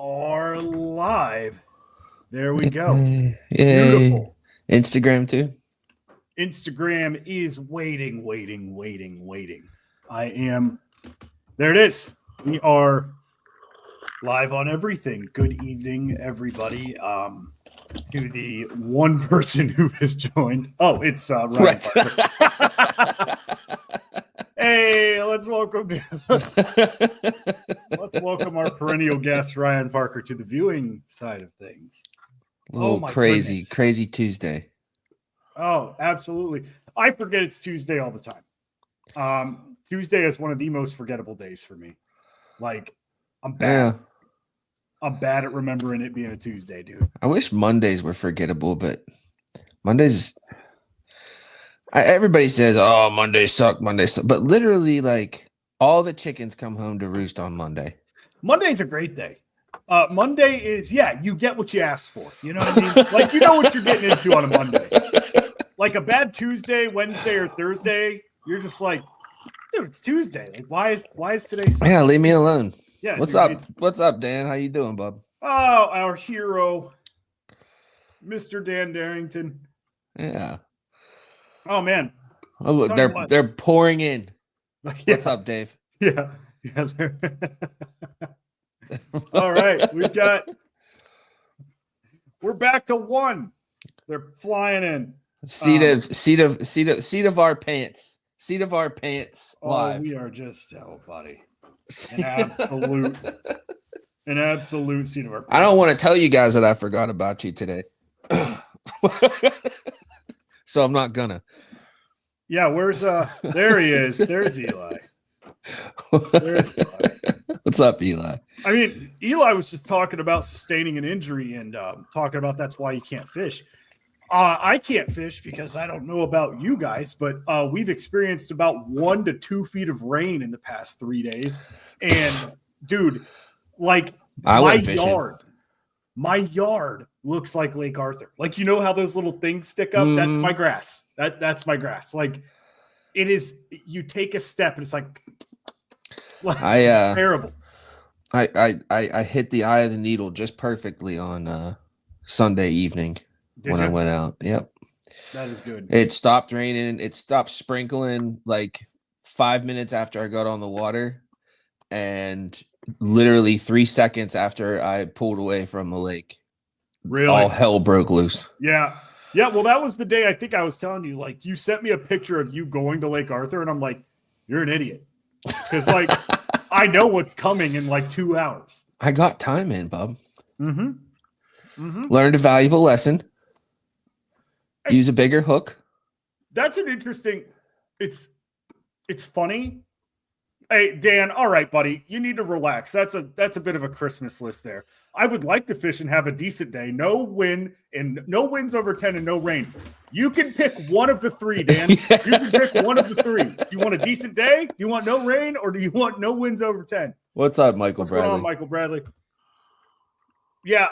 are live. There we go. Yay. Beautiful. Instagram too. Instagram is waiting. There it is. We are live on everything. Good evening, everybody. To the one person who has joined. Oh, it's Ryan Right. Parker. Hey, let's welcome our perennial guest Ryan Parker to the viewing side of things. Oh my crazy Tuesday. Oh, absolutely. I forget it's Tuesday all the time. Tuesday is one of the most forgettable days for me. Like, I'm bad. Yeah. I'm bad at remembering it being a Tuesday, dude. I wish Mondays were forgettable, but Mondays. Everybody says, "Oh, Mondays suck, but literally, like, all the chickens come home to roost on Monday. Monday's a great day. Monday is, you get what you asked for. You know what I mean? Like, you know what you're getting into on a Monday. Like a bad Tuesday, Wednesday, or Thursday, you're just like, dude, it's Tuesday. Like, why is today Sunday? Yeah, leave me alone. Yeah. What's up? What's up, Dan? How you doing, bub? Oh, our hero, Mr. Dan Darrington. Yeah. Oh man. Oh look, they're pouring in. What's up, Dave? Yeah. All right, we're back to one. They're flying in. Seat of our pants. Seat of our pants. Live. We are just buddy. An absolute seat of our pants. I don't want to tell you guys that I forgot about you today. So I'm not gonna. Yeah, where's there he is. There's Eli. What's up, Eli? I mean, Eli was just talking about sustaining an injury and talking about that's why you can't fish. I can't fish because I don't know about you guys, but we've experienced about 1 to 2 feet of rain in the past 3 days. And dude, like my yard looks like Lake Arthur. Like, you know how those little things stick up? That's my grass. That's my grass. Like, it is, you take a step and it's like it's terrible. I hit the eye of the needle just perfectly on Sunday evening I went out. Yep. That is good. It stopped raining. It stopped sprinkling like 5 minutes after I got on the water. And literally 3 seconds after I pulled away from the lake, really, all hell broke loose. Yeah. Well, that was the day I think I was telling you, like, you sent me a picture of you going to Lake Arthur, and I'm like, you're an idiot. Because, like, I know what's coming in like 2 hours. I got time in, bub. Mm-hmm. Learned a valuable lesson. Use a bigger hook. That's an interesting. It's funny. Hey, Dan, all right, buddy. You need to relax. That's a bit of a Christmas list there. I would like to fish and have a decent day. No wind and no winds over 10 and no rain. You can pick one of the three, Dan. You can pick one of the three. Do you want a decent day? Do you want no rain, or do you want no winds over 10? What's up, Michael What's Bradley? going on, Michael Bradley? Yeah,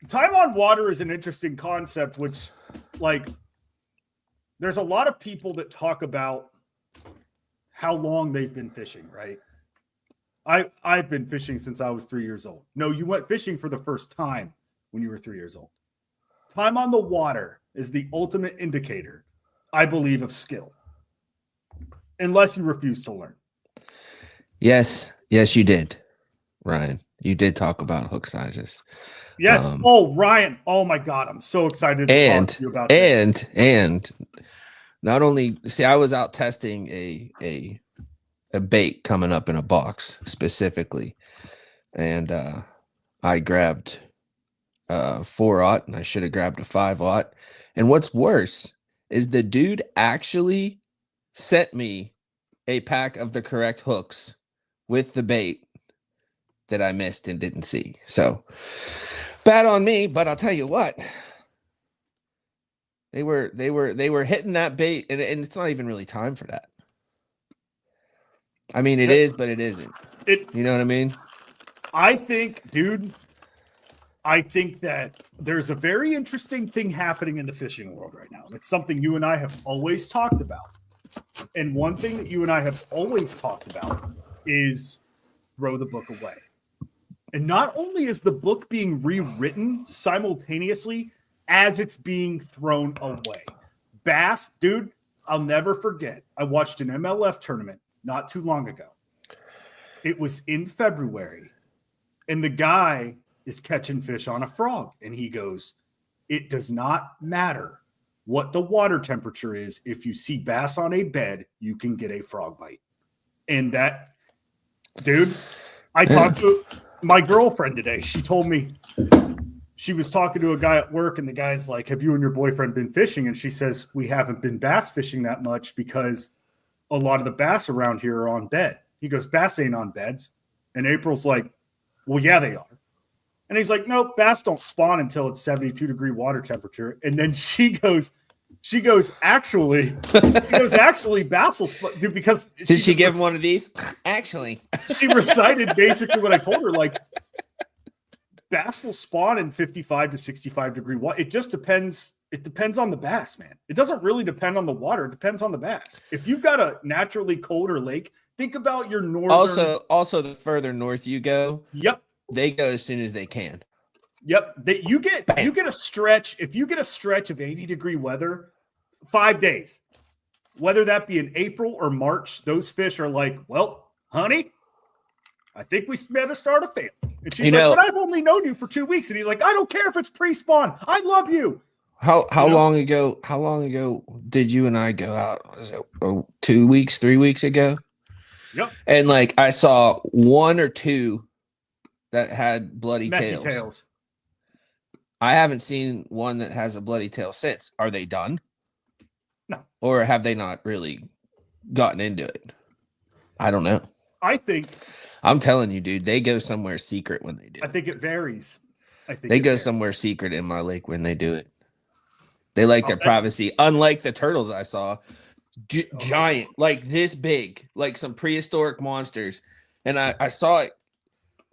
time on water is an interesting concept, which, like, there's a lot of people that talk about how long they've been fishing, right? I've been fishing since I was 3 years old. No, you went fishing for the first time when you were 3 years old. Time on the water is the ultimate indicator, I believe, of skill. Unless you refuse to learn. Yes, you did, Ryan. You did talk about hook sizes. Yes. Ryan. Oh my God, I'm so excited to talk to you about this. And not only, see, I was out testing a bait coming up in a box specifically, and I grabbed 4-aught, and I should have grabbed a 5-aught. And what's worse is the dude actually sent me a pack of the correct hooks with the bait that I missed and didn't see. So bad on me, but I'll tell you what. They were hitting that bait, and it's not even really time for that. I mean, it is, but it isn't. You know what I mean? I think that there's a very interesting thing happening in the fishing world right now. It's something you and I have always talked about. And one thing that you and I have always talked about is throw the book away. And not only is the book being rewritten simultaneously as it's being thrown away. Bass, dude, I'll never forget. I watched an MLF tournament not too long ago. It was in February, and the guy is catching fish on a frog, and he goes, "It does not matter what the water temperature is. If you see bass on a bed, you can get a frog bite." And that, dude, I talked to my girlfriend today. She told me she was talking to a guy at work, and the guy's like, "Have you and your boyfriend been fishing?" And she says, "We haven't been bass fishing that much because a lot of the bass around here are on bed." He goes, "Bass ain't on beds." And April's like, "Well, yeah, they are." And he's like, "Nope, bass don't spawn until it's 72-degree water temperature." And then she goes, actually, bass will spawn, dude, because did she give him one of these? Actually, she recited basically what I told her, like, bass will spawn in 55 to 65-degree water. It just depends. It depends on the bass, man. It doesn't really depend on the water. It depends on the bass. If you've got a naturally colder lake, think about your northern. Also, the further north you go, Yep, they go as soon as they can. Yep. You get a stretch. If you get a stretch of 80-degree weather, 5 days, whether that be in April or March, those fish are like, "Well, honey, I think we better start a family." And she's like, "But I've only known you for 2 weeks." And he's like, "I don't care if it's pre-spawn. I love you." How long ago? How long ago did you and I go out? Was it 2 weeks, 3 weeks ago? Yep. And like I saw one or two that had bloody messy tails. I haven't seen one that has a bloody tail since. Are they done? No. Or have they not really gotten into it? I don't know. I'm telling you, dude, they go somewhere secret when they do it. I think it varies. They go somewhere secret in my lake when they do it. They like their privacy, unlike the turtles I saw. Giant, like this big, like some prehistoric monsters. And I saw it.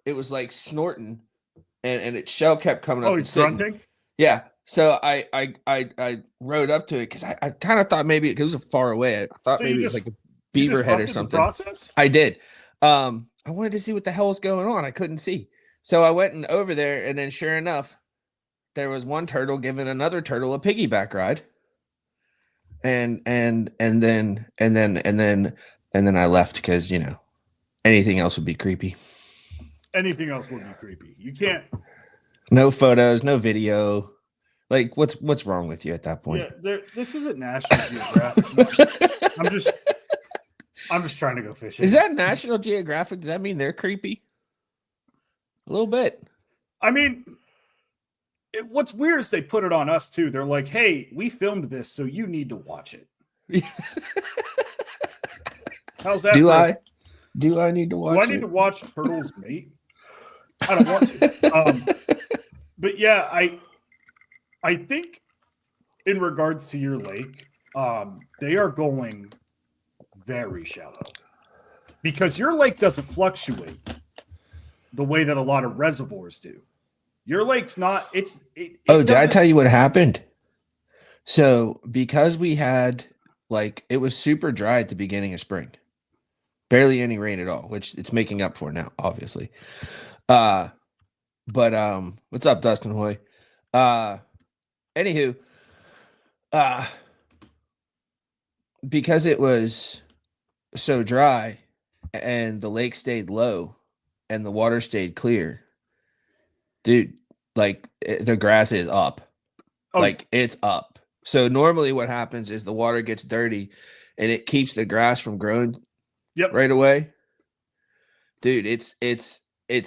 It was like snorting, and its shell kept coming up. Oh, he's grunting? Yeah. So I rode up to it because I kind of thought maybe it was far away. I thought maybe it was like a beaver head or something. I did. I wanted to see what the hell was going on. I couldn't see. So I went over there, and then sure enough, there was one turtle giving another turtle a piggyback ride. And then I left because, you know, anything else would be creepy. Anything else would be creepy. You can't. No photos, no video. Like, what's wrong with you at that point? Yeah, this isn't National Geographic. I'm just trying to go fishing. Is that National Geographic? Does that mean they're creepy? A little bit. I mean, what's weird is they put it on us too. They're like, "Hey, we filmed this, so you need to watch it." How's that? Do I need to watch it? Do I need to watch Turtles Mate? I don't want to. But yeah, I think in regards to your lake, they are going very shallow because your lake doesn't fluctuate the way that a lot of reservoirs do. Your lake's not. Did I tell you what happened? So because we had it was super dry at the beginning of spring, barely any rain at all, which it's making up for now, obviously. But what's up, Dustin Hoy? Anywho, because it was so dry and the lake stayed low and the water stayed clear, dude, the grass is up. Oh. It's up. So normally what happens is the water gets dirty and it keeps the grass from growing right away. Dude, it's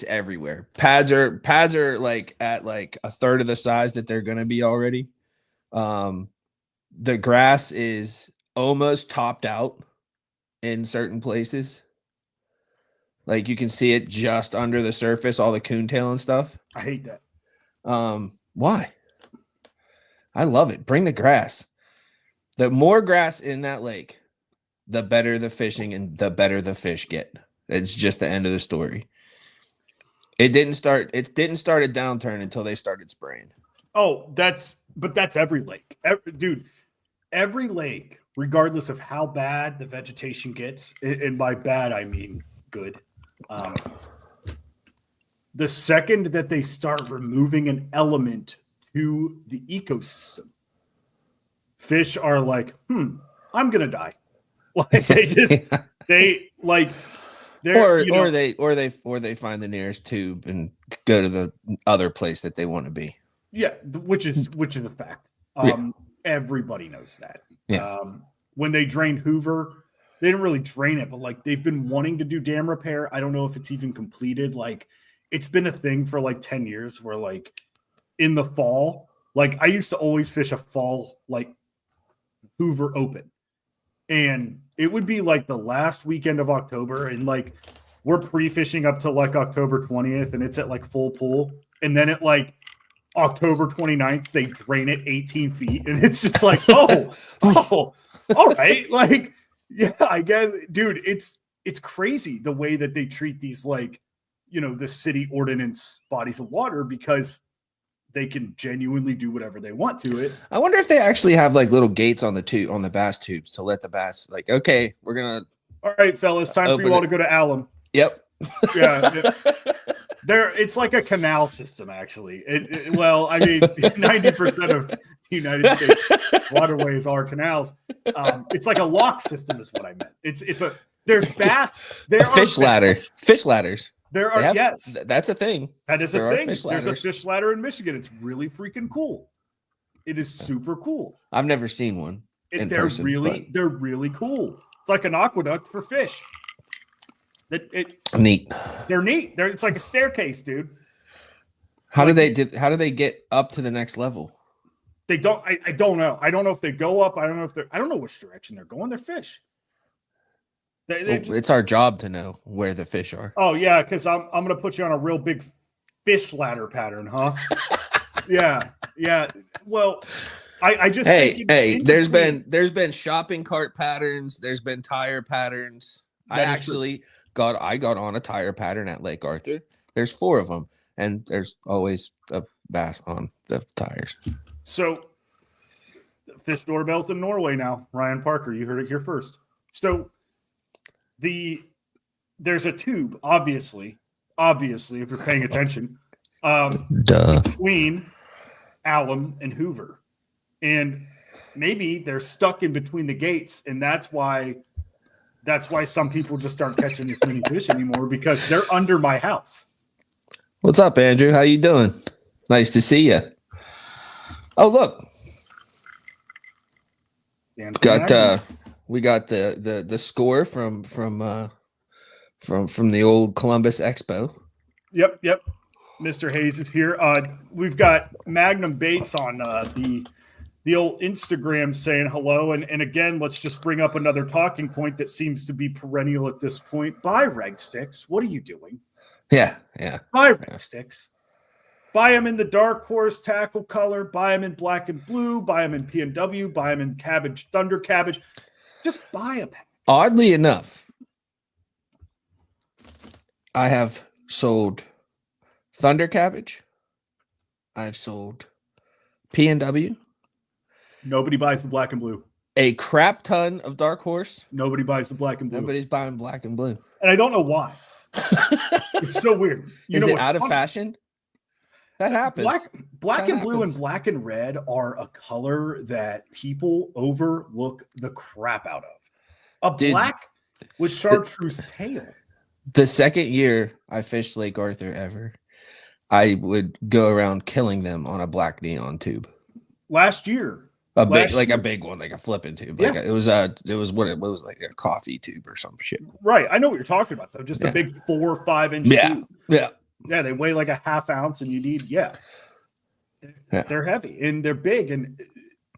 everywhere. Pads are like at like a third of the size that they're gonna be already. The grass is almost topped out in certain places. Like you can see it just under the surface, all the coontail and stuff. I hate that. Why? I love it. Bring the grass. The more grass in that lake, the better the fishing and the better the fish get. It's just the end of the story. It didn't start a downturn until they started spraying. Oh, that's every lake. Every lake, regardless of how bad the vegetation gets, and by bad I mean good. the second that they start removing an element to the ecosystem, fish are like, I'm gonna die. Like they like or they find the nearest tube and go to the other place that they want to be. Yeah, which is a fact. Everybody knows that. Yeah. When they drained Hoover, they didn't really drain it, but like they've been wanting to do dam repair. I don't know if it's even completed. Like it's been a thing for like 10 years where like in the fall, like I used to always fish a fall like Hoover Open. And it would be like the last weekend of October, and like we're pre-fishing up to like October 20th, and it's at like full pool. And then at like October 29th, they drain it 18 feet, and it's just like, oh, all right. Like, yeah, I guess, dude, it's crazy the way that they treat these, like, you know, the city ordinance bodies of water, because they can genuinely do whatever they want to it. I wonder if they actually have like little gates on the bass tubes to let the bass like, okay, we're gonna. All right, fellas, time for you all to go to alum. Yep. Yeah. It's like a canal system, actually. Well, I mean, 90% of the United States waterways are canals. It's like a lock system, is what I meant. There's bass. There are fish ladders. Fish ladders. There are, yes. That's a thing. That is a thing. There's a fish ladder in Michigan. It's really freaking cool. It is super cool. I've never seen one. They're really cool. It's like an aqueduct for fish. Neat. They're neat. It's like a staircase, dude. How do they get up to the next level? They don't. I don't know. I don't know if they go up. I don't know which direction they're going. They're fish. It's our job to know where the fish are. Oh yeah, because I'm gonna put you on a real big fish ladder pattern, huh? Yeah. Well, I just think there's been shopping cart patterns. There's been tire patterns. I got on a tire pattern at Lake Arthur. There's 4 of them, and there's always a bass on the tires. So, fish doorbells in Norway now. Ryan Parker, you heard it here first. So, there's a tube, obviously, if you're paying attention, between Alum and Hoover, and maybe they're stuck in between the gates, and that's why some people just aren't catching as many fish anymore, because they're under my house. What's up, Andrew? How you doing? Nice to see you. Oh, look. We got the score from the old Columbus Expo. Yep. Mr. Hayes is here. We've got Magnum Baits on the old Instagram saying hello. And again, let's just bring up another talking point that seems to be perennial at this point. Buy reg sticks. What are you doing? Yeah. Buy reg sticks. Buy them in the dark horse tackle color. Buy them in black and blue. Buy them in PNW. Buy them in cabbage, thunder cabbage. Just buy a pack. Oddly enough, I have sold thunder cabbage. I've sold PNW. Nobody buys the black and blue. A crap ton of dark horse. Nobody buys the black and blue. Nobody's buying black and blue. And I don't know why. It's so weird. Is it out of fashion? That happens. Black and blue and black and red are a color that people overlook the crap out of. Black with chartreuse tail. The second year I fished Lake Arthur ever, I would go around killing them on a black neon tube. Last year. A big one, like a flipping tube. Like it was like a coffee tube or some shit. Right. I know what you're talking about though. Just a big 4 or 5 inch tube. Yeah, they weigh like a ½ ounce, and you need they're heavy and they're big. And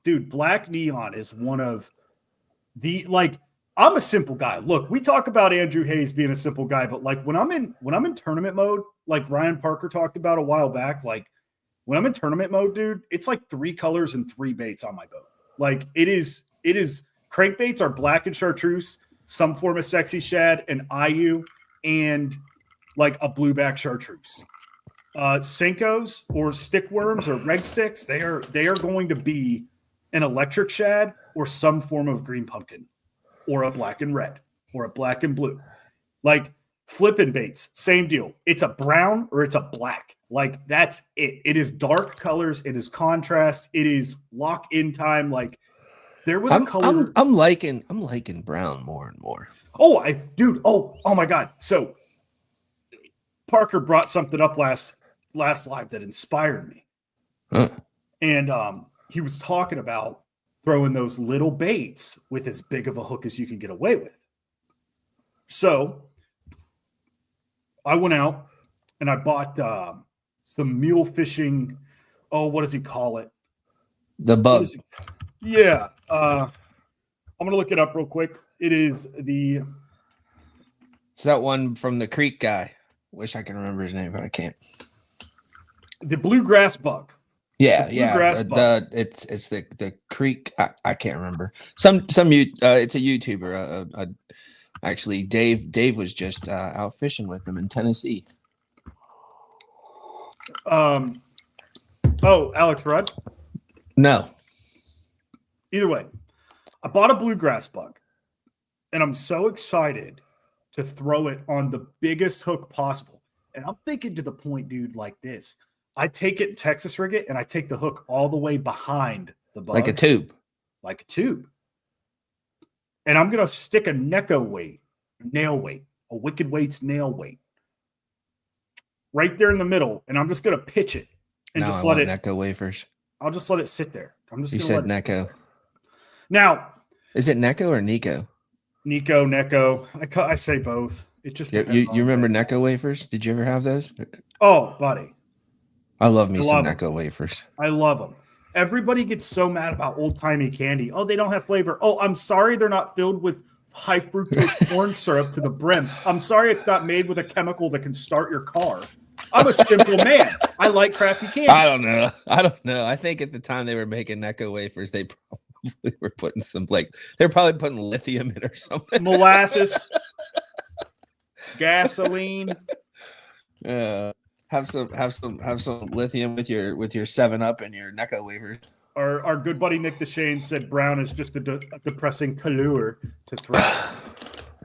dude, black neon is one of the I'm a simple guy. Look, we talk about Andrew Hayes being a simple guy, but like when I'm in tournament mode, like Ryan Parker talked about a while back, like when I'm in tournament mode, dude, it's like 3 colors and 3 baits on my boat. Like it is crankbaits are black and chartreuse, some form of sexy shad, and IU, and like a blueback chartreuse. Senkos or stickworms or reg sticks, they are going to be an electric shad or some form of green pumpkin or a black and red or a black and blue. Like Flipping baits, same deal. It's a brown or it's a black. Like that's it. It is dark colors. It is contrast. It is lock in time. Like there was a color. I'm liking brown more and more. Oh, Oh my God. So Parker brought something up last live that inspired me. Huh. And he was talking about throwing those little baits with as big of a hook as you can get away with. So I went out and I bought some mule fishing. Oh, what does he call it? The bug. Yeah. I'm going to look it up real quick. It's that one from the creek guy. Wish I could remember his name, but I can't. The bluegrass bug. Yeah. It's the creek. I can't remember. It's a YouTuber. Actually, Dave was just out fishing with him in Tennessee. Alex Rudd? No. Either way, I bought a bluegrass bug, and I'm so excited to throw it on the biggest hook possible. And I'm thinking to the point, dude, like this. I take it, Texas rig it, and I take the hook all the way behind the bug. Like a tube. And I'm going to stick a nail weight, a Wicked Weights nail weight right there in the middle. And I'm just going to pitch it and just let it. Necco wafers. I'll just let it sit there. You said Necco. Now. Is it Necco or Nico? Necco. I say both. It just you remember Necco wafers? Did you ever have those? Oh, buddy. I love me some Necco wafers. I love them. Everybody gets so mad about old-timey candy. Oh, they don't have flavor. Oh, I'm sorry they're not filled with high fructose corn syrup to the brim. I'm sorry it's not made with a chemical that can start your car. I'm a simple man. I like crappy candy. I don't know. I think at the time they were making Necco wafers, they probably were putting they're probably putting lithium in or something. Molasses, gasoline. Have some lithium with your 7-Up and your Necco wafers. Our good buddy Nick DeShane said brown is just a depressing color to throw.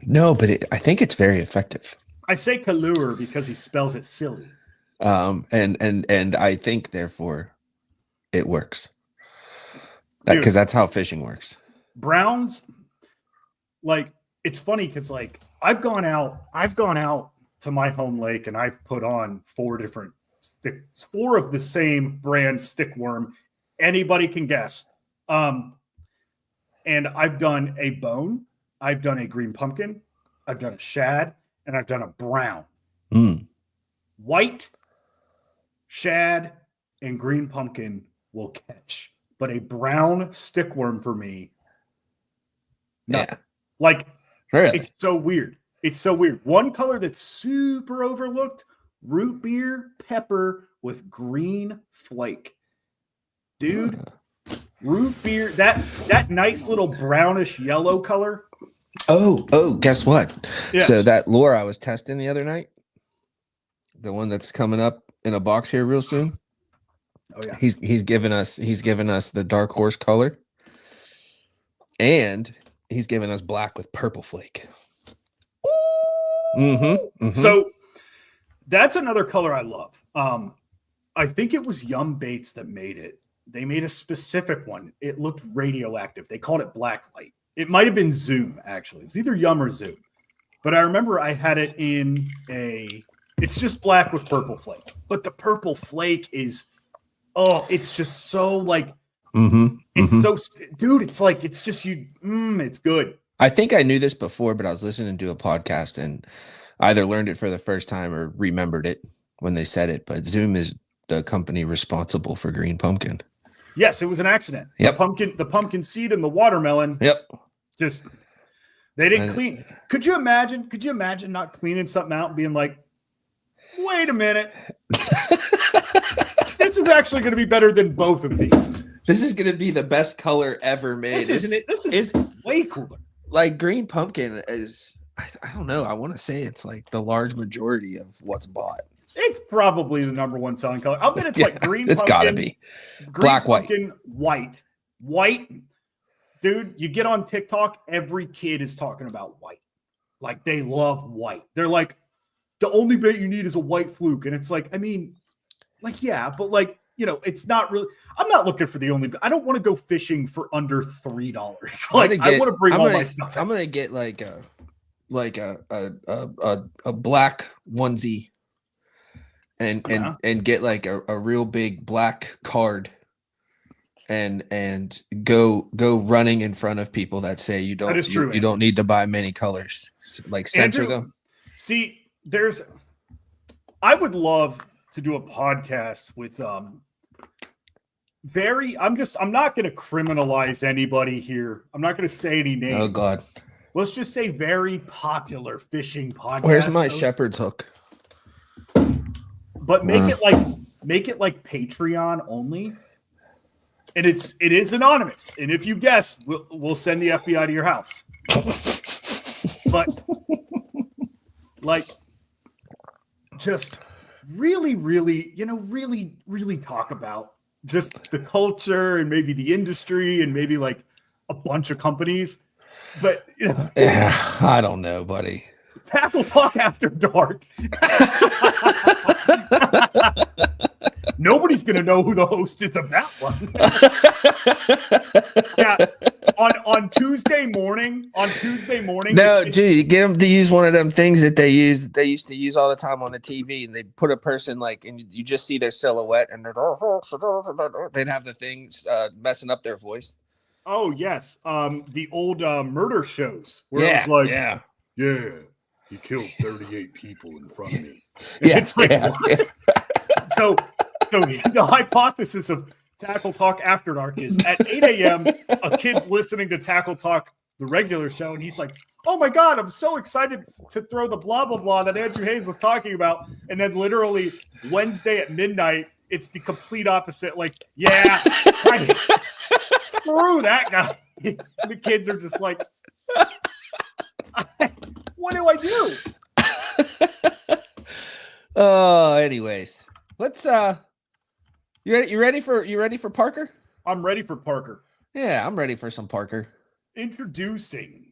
No, but I think it's very effective. I say color because he spells it silly. And I think therefore it works. Because that's how fishing works. Browns, like it's funny because like I've gone out to my home lake and I've put on 4 of the same brand stickworm. Anybody can guess. And I've done a bone, I've done a green pumpkin, I've done a shad, and I've done a brown. White, shad, and green pumpkin will catch. But a brown stickworm for me, nothing. Yeah. Like, really? It's so weird. One color that's super overlooked, root beer pepper with green flake. Dude, root beer, that nice little brownish yellow color. Oh, guess what? Yes. So that lure I was testing the other night, the one that's coming up in a box here real soon. Oh yeah. He's given us the dark horse color, and he's given us black with purple flake. So that's another color I love. I think it was Yum Baits that made it. They made a specific one. It looked radioactive. They called it black light. It might have been Zoom, actually. It was either Yum or Zoom. But I remember I had it in it's just black with purple flake. But the purple flake is, it's just so like, so, dude, it's like, it's just it's good. I think I knew this before, but I was listening to a podcast and either learned it for the first time or remembered it when they said it. But Zoom is the company responsible for green pumpkin. Yes, it was an accident. Yep. The pumpkin seed and the watermelon. Yep. Just they didn't clean. Could you imagine not cleaning something out and being like, wait a minute. This is actually going to be better than both of these. This is going to be the best color ever made, isn't it? This is way cooler. Like green pumpkin is, I don't know. I want to say it's like the large majority of what's bought. It's probably the number one selling color. I'll bet it's like green. It's got to be black, pumpkin, white. Dude, you get on TikTok, every kid is talking about white. Like they love white. They're like, the only bait you need is a white fluke. And it's like, I mean, like, yeah, but like, you know, it's not really, I'm not looking for the only, I don't want to go fishing for under $3. Like, I want to bring all my stuff. I'm going to get like a black onesie and get like a real big black card and go running in front of people that say you don't need to buy many colors, like censor them. See, I would love to do a podcast with I'm not going to criminalize anybody here. I'm not going to say any names. Oh God. Let's just say very popular fishing podcast. Where's my shepherd's hook? But make it like Patreon only. And it is anonymous. And if you guess, we'll send the FBI to your house. But like just really, really, really, really talk about just the culture and maybe the industry and maybe like a bunch of companies. But yeah, I don't know, buddy. Tackle Talk After Dark. Nobody's gonna know who the host is of that one. Yeah, on Tuesday morning. No, dude, get them to use one of them things that they used to use all the time on the TV, and they put a person like, and you just see their silhouette, and they'd have the things messing up their voice. Oh yes, the old murder shows where it was like, yeah, he killed 38 people in front of me. Yeah, it's like, So the hypothesis of Tackle Talk After Dark is at 8 a.m. a kid's listening to Tackle Talk, the regular show, and he's like, "Oh my God, I'm so excited to throw the blah blah blah that Andrew Hayes was talking about," and then literally Wednesday at midnight, it's the complete opposite. Like, yeah, right. Screw that guy. The kids are just like, what do I do? Oh, anyways, let's you ready for Parker? I'm ready for Parker. Yeah, I'm ready for some Parker. Introducing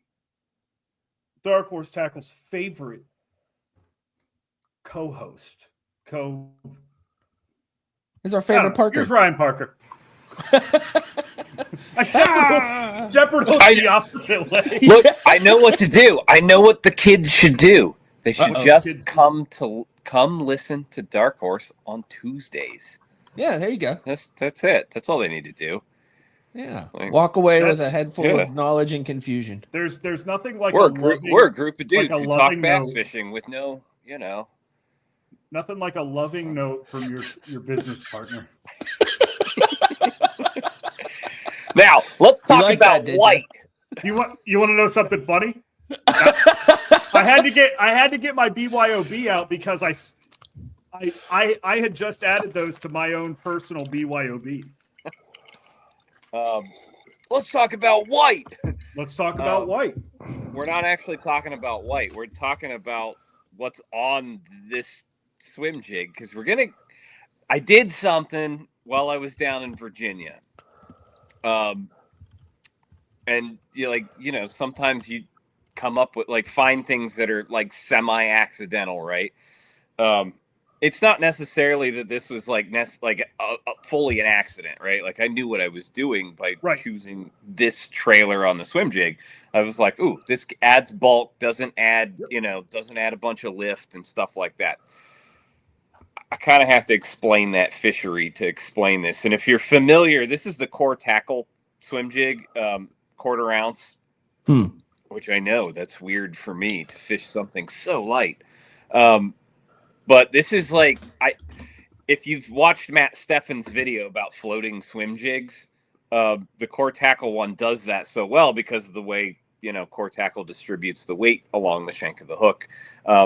Dark Horse Tackle's favorite co-host. Is our favorite Parker. Here's Ryan Parker. Shepherd hooks the opposite way. Look, I know what to do. I know what the kids should do. They should just come listen to Dark Horse on Tuesdays. Yeah, there you go. That's it. That's all they need to do. Yeah, walk away with a head full of knowledge and confusion. There's nothing like we're a group of dudes who talk bass fishing with no, nothing like a loving note from your business partner. Now let's talk about white. You want to know something funny? I had to get my BYOB out because I had just added those to my own personal BYOB. Let's talk about white. Let's talk about white. We're not actually talking about white. We're talking about what's on this swim jig because I did something while I was down in Virginia. And sometimes you come up with find things that are like semi-accidental, right? It's not necessarily that this was fully an accident, right? Like I knew what I was doing by choosing this trailer on the swim jig. I was like, ooh, this adds bulk, doesn't add a bunch of lift and stuff like that. I kind of have to explain that fishery to explain this. And if you're familiar, this is the Core Tackle swim jig, 1/4 ounce, which I know that's weird for me to fish something so light. But this is if you've watched Matt Steffen's video about floating swim jigs, the Core Tackle one does that so well because of the way, Core Tackle distributes the weight along the shank of the hook.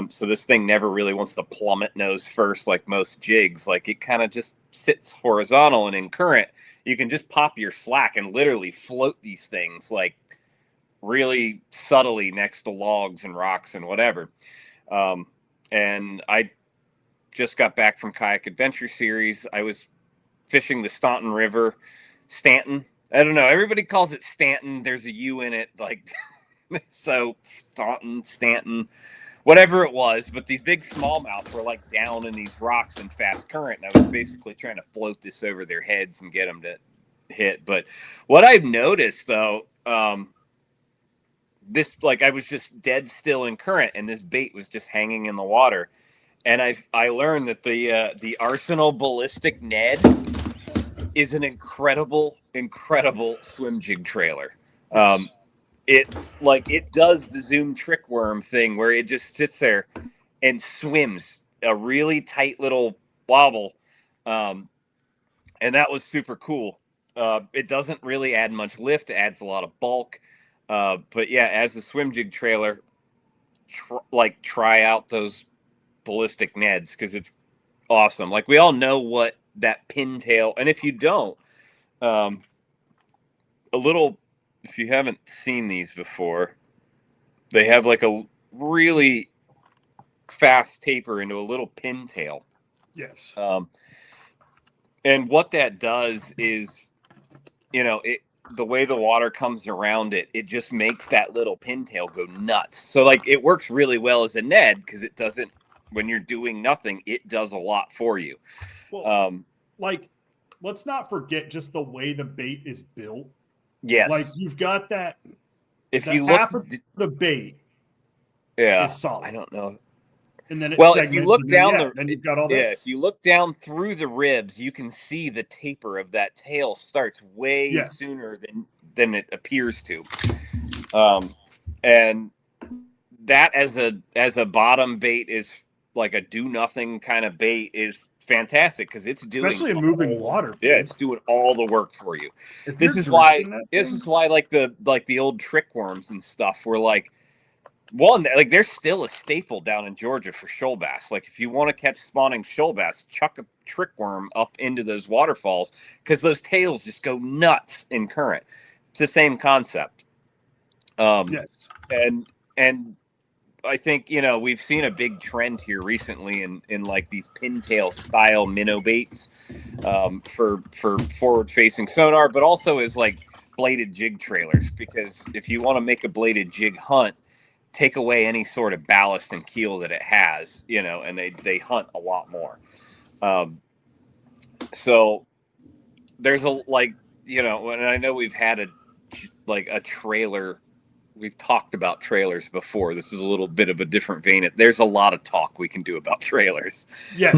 So this thing never really wants to plummet nose first like most jigs. Like it kind of just sits horizontal, and in current, you can just pop your slack and literally float these things like really subtly next to logs and rocks and whatever. And I just got back from Kayak Adventure Series. I was fishing the Stanton River. Stanton. I don't know. Everybody calls it Stanton. There's a U in it. So Stanton. whatever it was, but these big smallmouth were like down in these rocks in fast current, and I was basically trying to float this over their heads and get them to hit. But what I've noticed though, this, like, I was just dead still in current, and this bait was just hanging in the water, and I learned that the Arsenal ballistic Ned is an incredible swim jig trailer. It does the zoom trick worm thing where it just sits there and swims a really tight little wobble, and that was super cool. It doesn't really add much lift; it adds a lot of bulk. But yeah, as a swim jig trailer, try out those ballistic Neds because it's awesome. Like, we all know what that pintail, and if you don't, if you haven't seen these before, they have like a really fast taper into a little pintail. Yes. And what that does is, the way the water comes around it, it just makes that little pintail go nuts. So like, it works really well as a Ned because it doesn't, when you're doing nothing, it does a lot for you. Well, let's not forget just the way the bait is built. Yes. Like, you've got that. If the you half look, of the bait yeah, is solid. I don't know. And then If you look down then you've got all this. if you look down through the ribs, you can see the taper of that tail starts way sooner than it appears to. And that as a bottom bait is like a do nothing kind of bait is fantastic because it's doing, especially in moving water. Yeah, it's doing all the work for you. If This is why like the old trick worms and stuff were like, one, like, they're still a staple down in Georgia for shoal bass. Like, if you want to catch spawning shoal bass, chuck a trick worm up into those waterfalls because those tails just go nuts in current. It's the same concept. Yes. And I think, we've seen a big trend here recently in like these pintail style minnow baits for forward facing sonar, but also as like bladed jig trailers, because if you want to make a bladed jig hunt, take away any sort of ballast and keel that it has, and they hunt a lot more. So there's and I know we've had a trailer. We've talked about trailers before. This is a little bit of a different vein. There's a lot of talk we can do about trailers. Yes.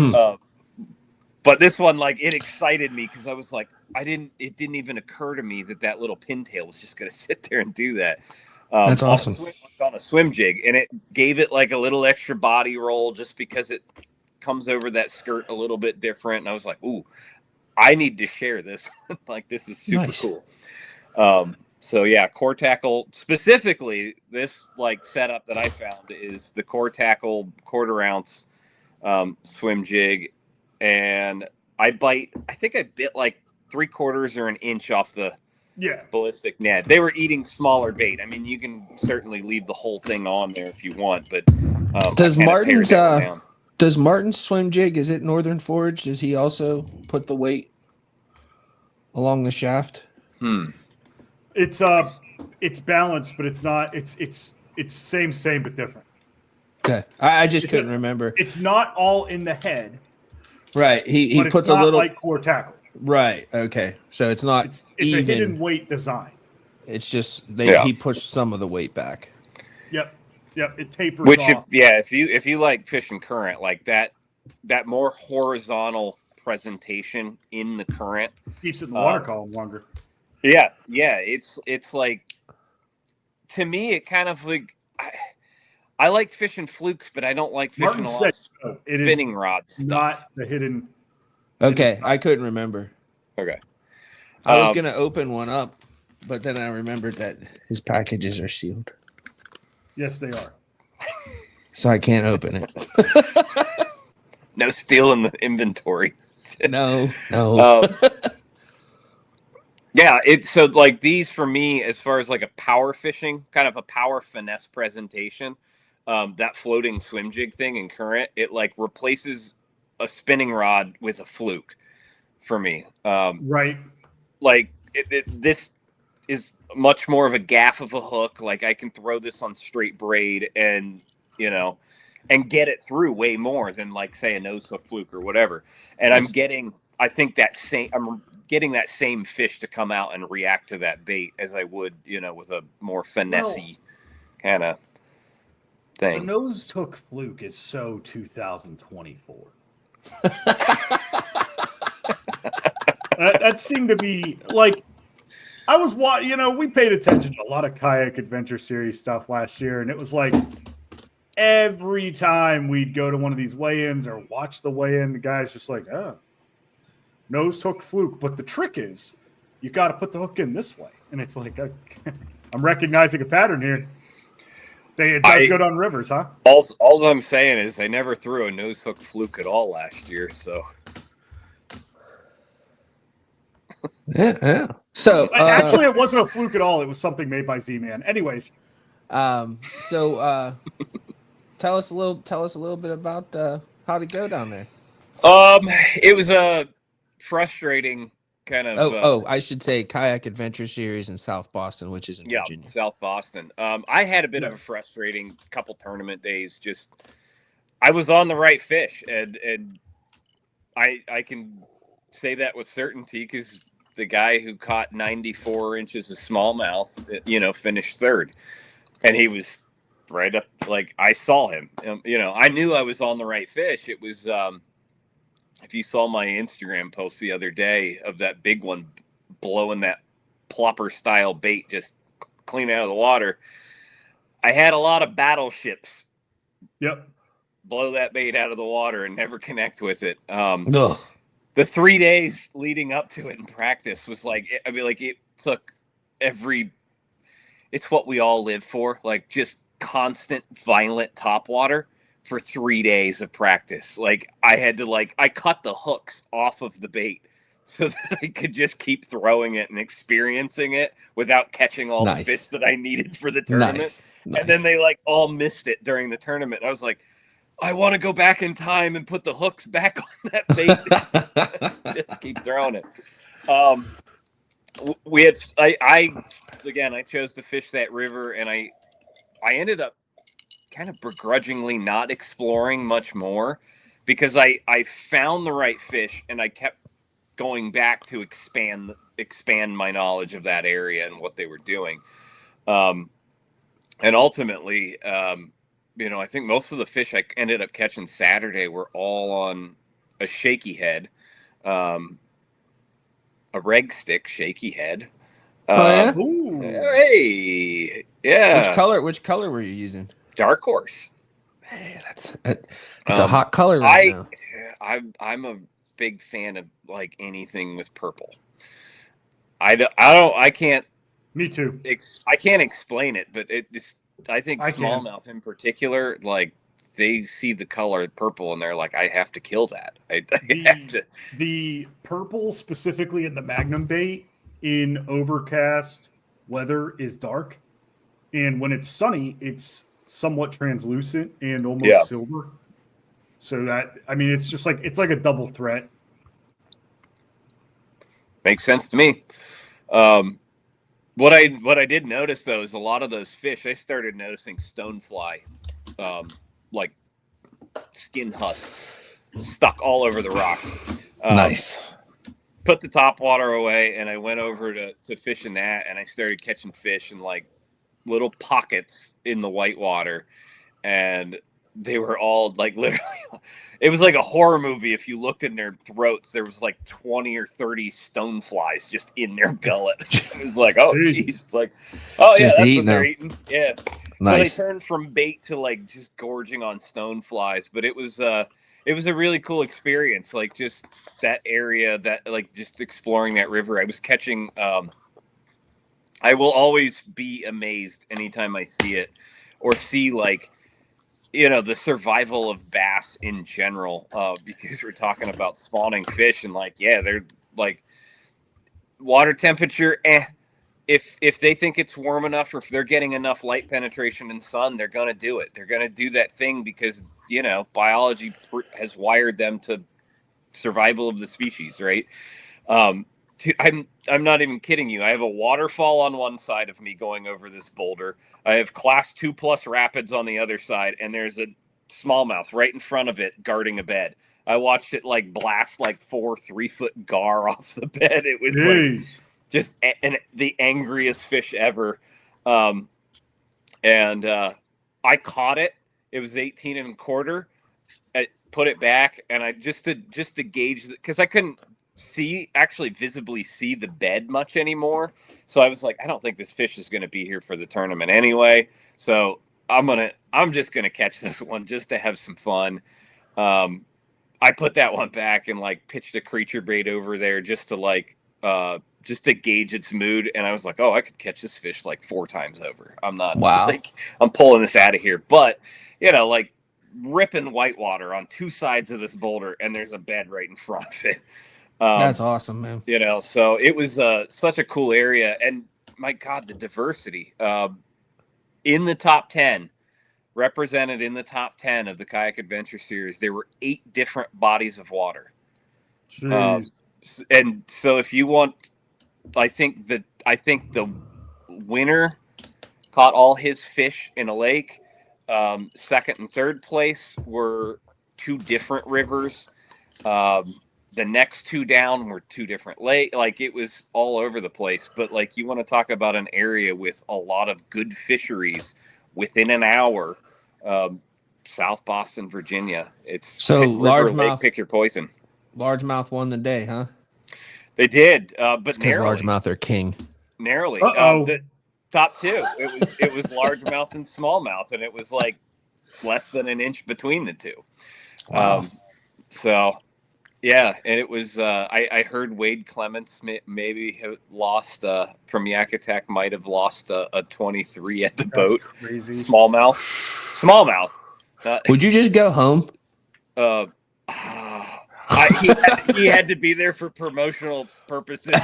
But this one, like, it excited me because I was like, it didn't even occur to me that little pintail was just going to sit there and do that. That's awesome. On a swim jig, and it gave it like a little extra body roll just because it comes over that skirt a little bit different. And I was like, ooh, I need to share this. Like, this is super cool. So yeah, core tackle, specifically this like setup that I found is the core tackle 1/4 ounce swim jig, and I think I bit like 3/4 or an inch off the ballistic Ned. They were eating smaller bait. I mean, you can certainly leave the whole thing on there if you want, but does Martin's swim jig, is it Northern Forge? Does he also put the weight along the shaft? It's balanced, but it's not. It's same but different. Okay, I just couldn't remember. It's not all in the head. Right. He puts a little like core tackle. Right. Okay. So it's not. It's a hidden weight design. It's just he pushed some of the weight back. Yep. It tapers off. If you like fishing current, like that more horizontal presentation in the current keeps it in the water column longer. Yeah. It's like, to me, it kind of like, I like fishing flukes, but I don't like fishing a lot of spinning rod stuff. Not the hidden. Okay, I couldn't remember. Okay. I was going to open one up, but then I remembered that his packages are sealed. Yes, they are. So I can't open it. No stealing the inventory. No. Yeah, it's so like these for me, as far as like a power fishing, kind of a power finesse presentation, that floating swim jig thing in current, it like replaces a spinning rod with a fluke for me. Right. Like this is much more of a gaff of a hook. Like, I can throw this on straight braid and you know, and get it through way more than like say a nose hook fluke or whatever. And I'm getting that same fish to come out and react to that bait as I would, with a more finessey kind of The thing. nose hook fluke is so 2024. That seemed to be like, I was we paid attention to a lot of kayak adventure series stuff last year, and it was like every time we'd go to one of these weigh-ins or watch the weigh-in, the guy's just like, oh, nose hook fluke. But the trick is you got to put the hook in this way. And it's like, I'm recognizing a pattern here. It does good on rivers, huh? All I'm saying is they never threw a nose hook fluke at all last year, so. Yeah. So actually, it wasn't a fluke at all. It was something made by Z-Man. Anyways, so tell us a little bit about how to go down there. It was a frustrating kind of. I should say Kayak Adventure Series in South Boston, which is in Virginia. South Boston. I had a bit of a frustrating couple tournament days. Just I was on the right fish, and I can say that with certainty because the guy who caught 94 inches of smallmouth, finished third, and he was right up. Like I saw him. I knew I was on the right fish. It was. If you saw my Instagram post the other day of that big one blowing that plopper style bait just clean out of the water, I had a lot of battleships. Yep. Blow that bait out of the water and never connect with it. The 3 days leading up to it in practice was it took it's what we all live for, like just constant violent top water for 3 days of practice. Like I had to I cut the hooks off of the bait so that I could just keep throwing it and experiencing it without catching all the fish that I needed for the tournament. Nice. And then they all missed it during the tournament. I was like, I want to go back in time and put the hooks back on that bait. Just keep throwing it. I chose to fish that river, and I ended up kind of begrudgingly not exploring much more because I found the right fish and I kept going back to expand my knowledge of that area and what they were doing. And ultimately, I think most of the fish I ended up catching Saturday were all on a shaky head, a reg stick shaky head. Hey, yeah. Which color were you using? Dark horse. Man, that's a hot color right now. I'm a big fan of anything with purple. I can't. Me too. I can't explain it, but I think smallmouth in particular, they see the color purple and they're like, I have to kill that. I have to. The purple specifically in the Magnum bait in overcast weather is dark, and when it's sunny, it's somewhat translucent and almost silver. So it's just it's like a double threat. Makes sense to me. What I did notice though is a lot of those fish, I started noticing stonefly, skin husks stuck all over the rocks. Nice. Put the top water away, and I went over to fishing that, and I started catching fish in little pockets in the white water, and they were all literally, it was like a horror movie. If you looked in their throats, there was 20 or 30 stoneflies just in their gullet. It was like, oh geez, oh yeah, that's what they're eating. Yeah. Nice. So they turned from bait to just gorging on stoneflies, but it was a really cool experience. Just that area, that just exploring that river. I was catching. I will always be amazed anytime I see it, or see the survival of bass in general, because we're talking about spawning fish and they're water temperature. If they think it's warm enough, or if they're getting enough light penetration and sun, they're going to do it. They're going to do that thing because, biology has wired them to survival of the species. Right. Dude, I'm not even kidding you. I have a waterfall on one side of me going over this boulder. I have class 2+ rapids on the other side, and there's a smallmouth right in front of it guarding a bed. I watched it like blast like 4 3-foot gar off the bed. It was like just the angriest fish ever. And I caught it. It was 18 and a quarter. I put it back, and I just to gauge, because I couldn't actually visibly see the bed much anymore. So I was like, I don't think this fish is going to be here for the tournament anyway. So I'm just going to catch this one just to have some fun. I put that one back and like pitched a creature bait over there just to gauge its mood. And I was like, oh, I could catch this fish like 4 times over. I'm not like, I'm pulling this out of here. But, like ripping whitewater on 2 sides of this boulder, and there's a bed right in front of it. That's awesome, man. So it was such a cool area. And my God, the diversity in the top 10, represented in the top 10 of the Kayak Adventure Series, there were 8 different bodies of water. And so if you want, I think the winner caught all his fish in a lake. Second and third place were 2 different rivers. The next 2 down were 2 different lakes. Like, it was all over the place. But like, you want to talk about an area with a lot of good fisheries within an hour. South Boston, Virginia. It's so largemouth. Pick your poison. Largemouth won the day, huh? They did, but because largemouth are king. Narrowly. The top 2. It was largemouth and smallmouth, and it was like less than an inch between the 2. Wow. So yeah, and it was. I heard Wade Clements maybe lost from Yakutak, might have lost a 23 at the boat. Crazy. Smallmouth. Would you just go home? He had to be there for promotional purposes.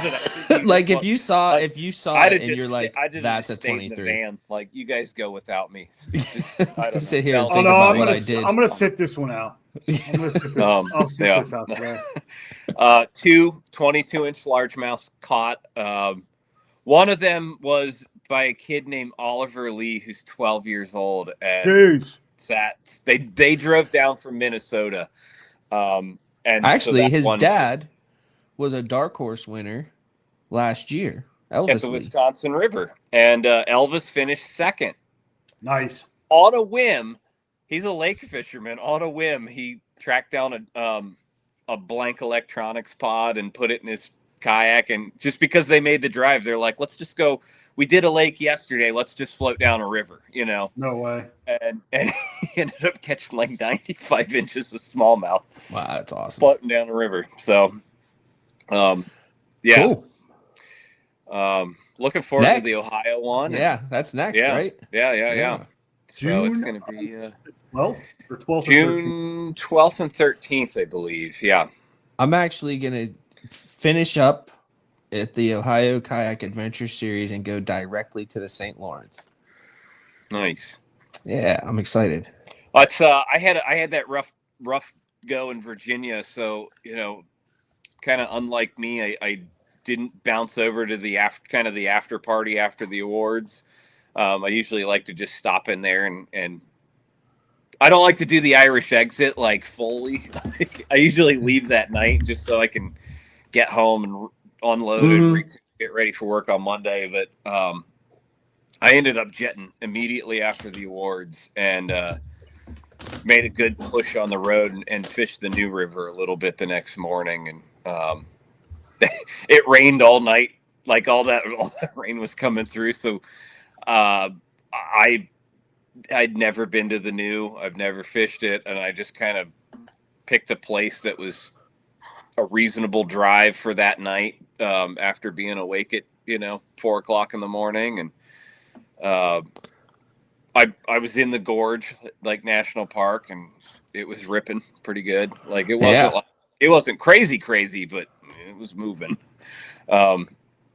And like if you saw it and you're like, that's a 23. Like, you guys go without me. I don't sit here and think about what I did. I'm gonna sit this one out. I'll sit this out today. 2 22-inch largemouth caught. One of them was by a kid named Oliver Lee, who's 12 years old. And they drove down from Minnesota. And actually, his dad was a dark horse winner last year. Elvis at the Wisconsin River, and Elvis finished second. Nice. On a whim, he's a lake fisherman. On a whim, he tracked down a blank electronics pod and put it in his kayak. And just because they made the drive, they're like, let's just go. We did a lake yesterday. Let's just float down a river, No way. And he ended up catching like 95 inches of smallmouth. Wow, that's awesome. Floating down the river. So, yeah. Cool. Looking forward to the Ohio one. Yeah, that's next, right? Yeah. So it's going to be June 12th and 13th, I believe. Yeah. I'm actually going to finish up at the Ohio Kayak Adventure Series and go directly to the St. Lawrence. Nice. Yeah, I'm excited. It's I had that rough go in Virginia, so kind of unlike me, I didn't bounce over to the after party after the awards. I usually like to just stop in there and I don't like to do the Irish exit like fully. I usually leave that night just so I can get home and unload and get ready for work on Monday. But I ended up jetting immediately after the awards and made a good push on the road and fished the New River a little bit the next morning. And it rained all night, like all that rain was coming through. So I'd never been to the New. I've never fished it, and I just kind of picked a place that was a reasonable drive for that night after being awake at 4:00 in the morning. And I was in the gorge, like National Park, and it was ripping pretty good. Like it wasn't crazy, but it was moving.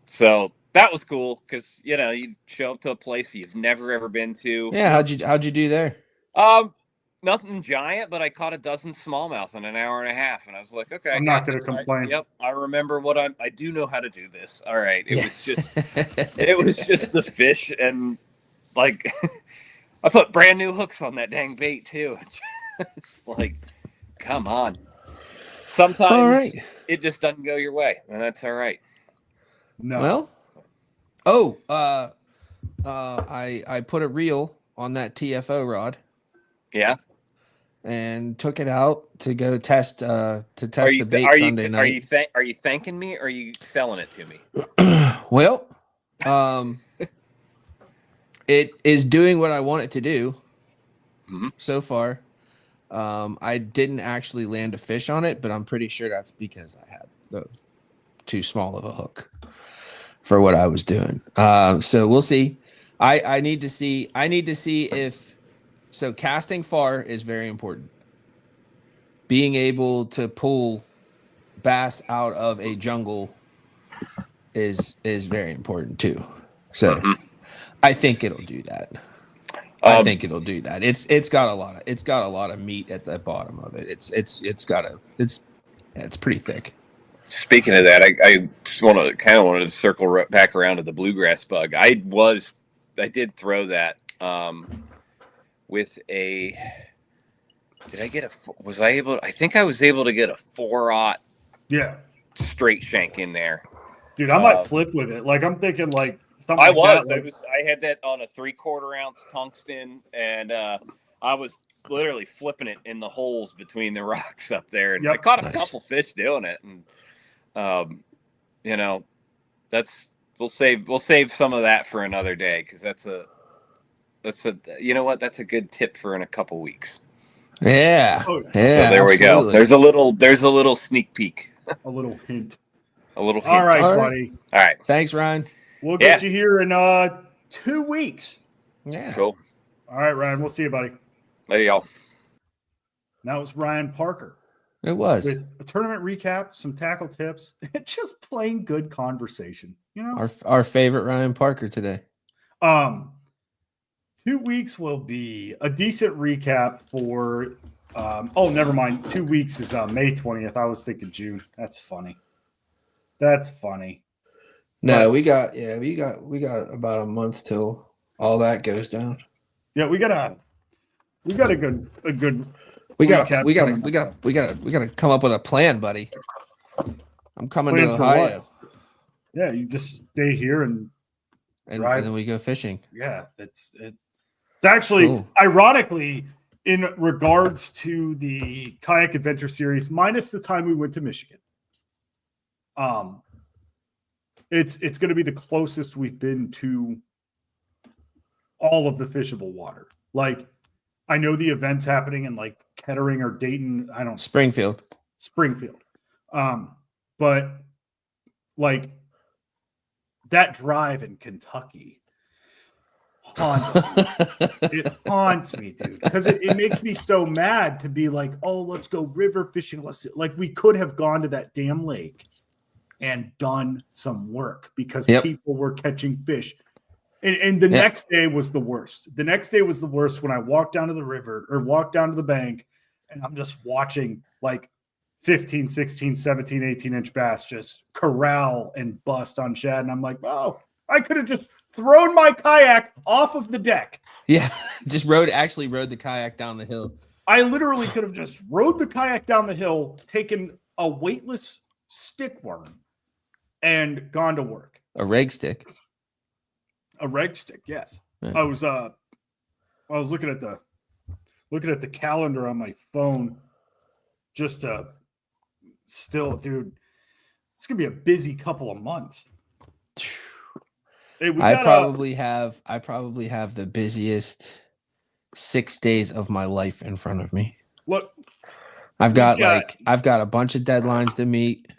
So that was cool because you show up to a place you've never ever been to. Yeah, how'd you do there? nothing giant, but I caught a dozen smallmouth in an hour and a half, and I was like, okay, I'm I not got going to this. complain. Yep, I remember I do know how to do this. All right, it Yeah. was just the fish, and like I put brand new hooks on that dang bait too. It's like, come on. Sometimes All right. it just doesn't go your way, and that's all right. No. Well, I put a reel on that TFO rod Yeah. and took it out to go test the bait Sunday night. Are you thanking me, or are you selling it to me? Well, it is doing what I want it to do so far. I didn't actually land a fish on it, but I'm pretty sure that's because I had too small of a hook for what I was doing. So we'll see. I need to see if casting far is very important. Being able to pull bass out of a jungle is very important too. So I think it'll do that. I think it'll do that. It's got a lot of meat at the bottom of it. It's pretty thick. Speaking of that, I just wanted to circle back around to the bluegrass bug. I did throw that with a. Did I get I think I was able to get a 4/0 straight shank in there. Dude, I might flip with it. Like, I'm thinking like something I like was. that. I had that on a 3/4 ounce tungsten, and I was literally flipping it in the holes between the rocks up there, and I caught a couple fish doing it. And we'll save some of that for another day, because that's a that's a good tip for in a couple weeks. Yeah. Oh, yeah. So there we go. There's a little sneak peek. A little hint. A little hint. All right, buddy. All right. Thanks, Ryan. We'll get you here in 2 weeks. Yeah. Cool. All right, Ryan. We'll see you, buddy. Later, y'all. That was Ryan Parker. It was. With a tournament recap, some tackle tips, and just plain good conversation. Our favorite Ryan Parker today. 2 weeks will be a decent recap for. Never mind. 2 weeks is May 20th. I was thinking June. That's funny. No, we got about a month till all that goes down. Yeah, we got a good. We got to come up with a plan, buddy. I'm coming to Ohio. Yeah, you just stay here and drive. And then we go fishing. Yeah, it's actually cool. Ironically, in regards to the kayak adventure series, minus the time we went to Michigan. It's going to be the closest we've been to all of the fishable water. Like, I know the events happening in like Kettering or Dayton. I don't Springfield. But like that drive in Kentucky haunts me. It haunts me, dude, because it makes me so mad to be like, oh, let's go river fishing. Like, we could have gone to that damn lake and done some work because people were catching fish. And the next day was the worst. The next day was the worst when I walked down to the river or walked down to the bank, and I'm just watching like 15, 16, 17, 18-inch bass just corral and bust on shad. And I'm like, oh, I could have just thrown my kayak off of the deck. Yeah, just rode the kayak down the hill. I literally could have just rode the kayak down the hill, taken a weightless stick worm, and gone to work. A reg stick. A reg stick, yes. Yeah. I was looking at the calendar on my phone, just still, dude. It's gonna be a busy couple of months. Hey, I probably have the busiest 6 days of my life in front of me. Look, I've got a bunch of deadlines to meet.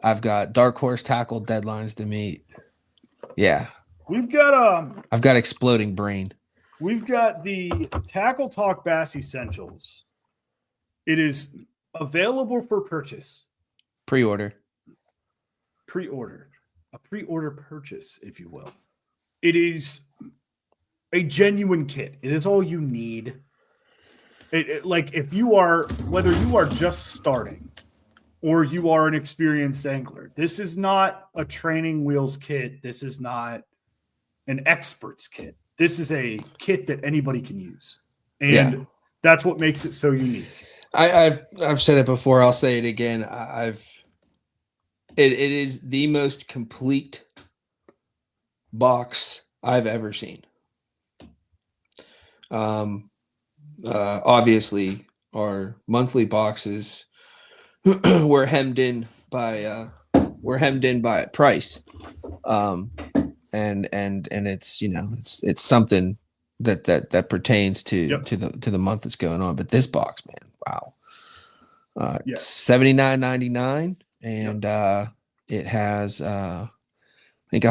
I've got dark horse tackle deadlines to meet. Yeah. I've got exploding brain. We've got the Tackle Talk Bass Essentials. It is available for purchase. Pre-order. A pre-order purchase, if you will. It is a genuine kit. It is all you need. like if you are, whether you are just starting or you are an experienced angler, this is not a training wheels kit. This is not an expert's kit. This is a kit that anybody can use. And that's what makes it so unique. I've said it before. I'll say it again. It is the most complete box I've ever seen. Obviously, our monthly boxes were hemmed in by price, and it's it's something that pertains to the month that's going on. But this box, man, wow, it's $79.99, and it has I think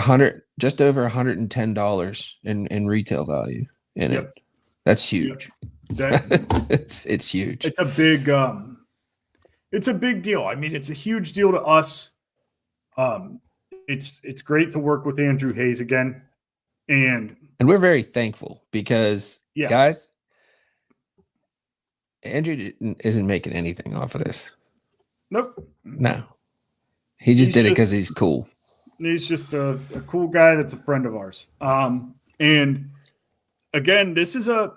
just over $110 in retail value in it. That's huge. It's huge. It's a big deal. I mean, it's a huge deal to us. It's great to work with Andrew Hayes again, and we're very thankful because guys, Andrew isn't making anything off of this. Nope. No, he just did it because he's cool. He's just a cool guy that's a friend of ours. And again, this is a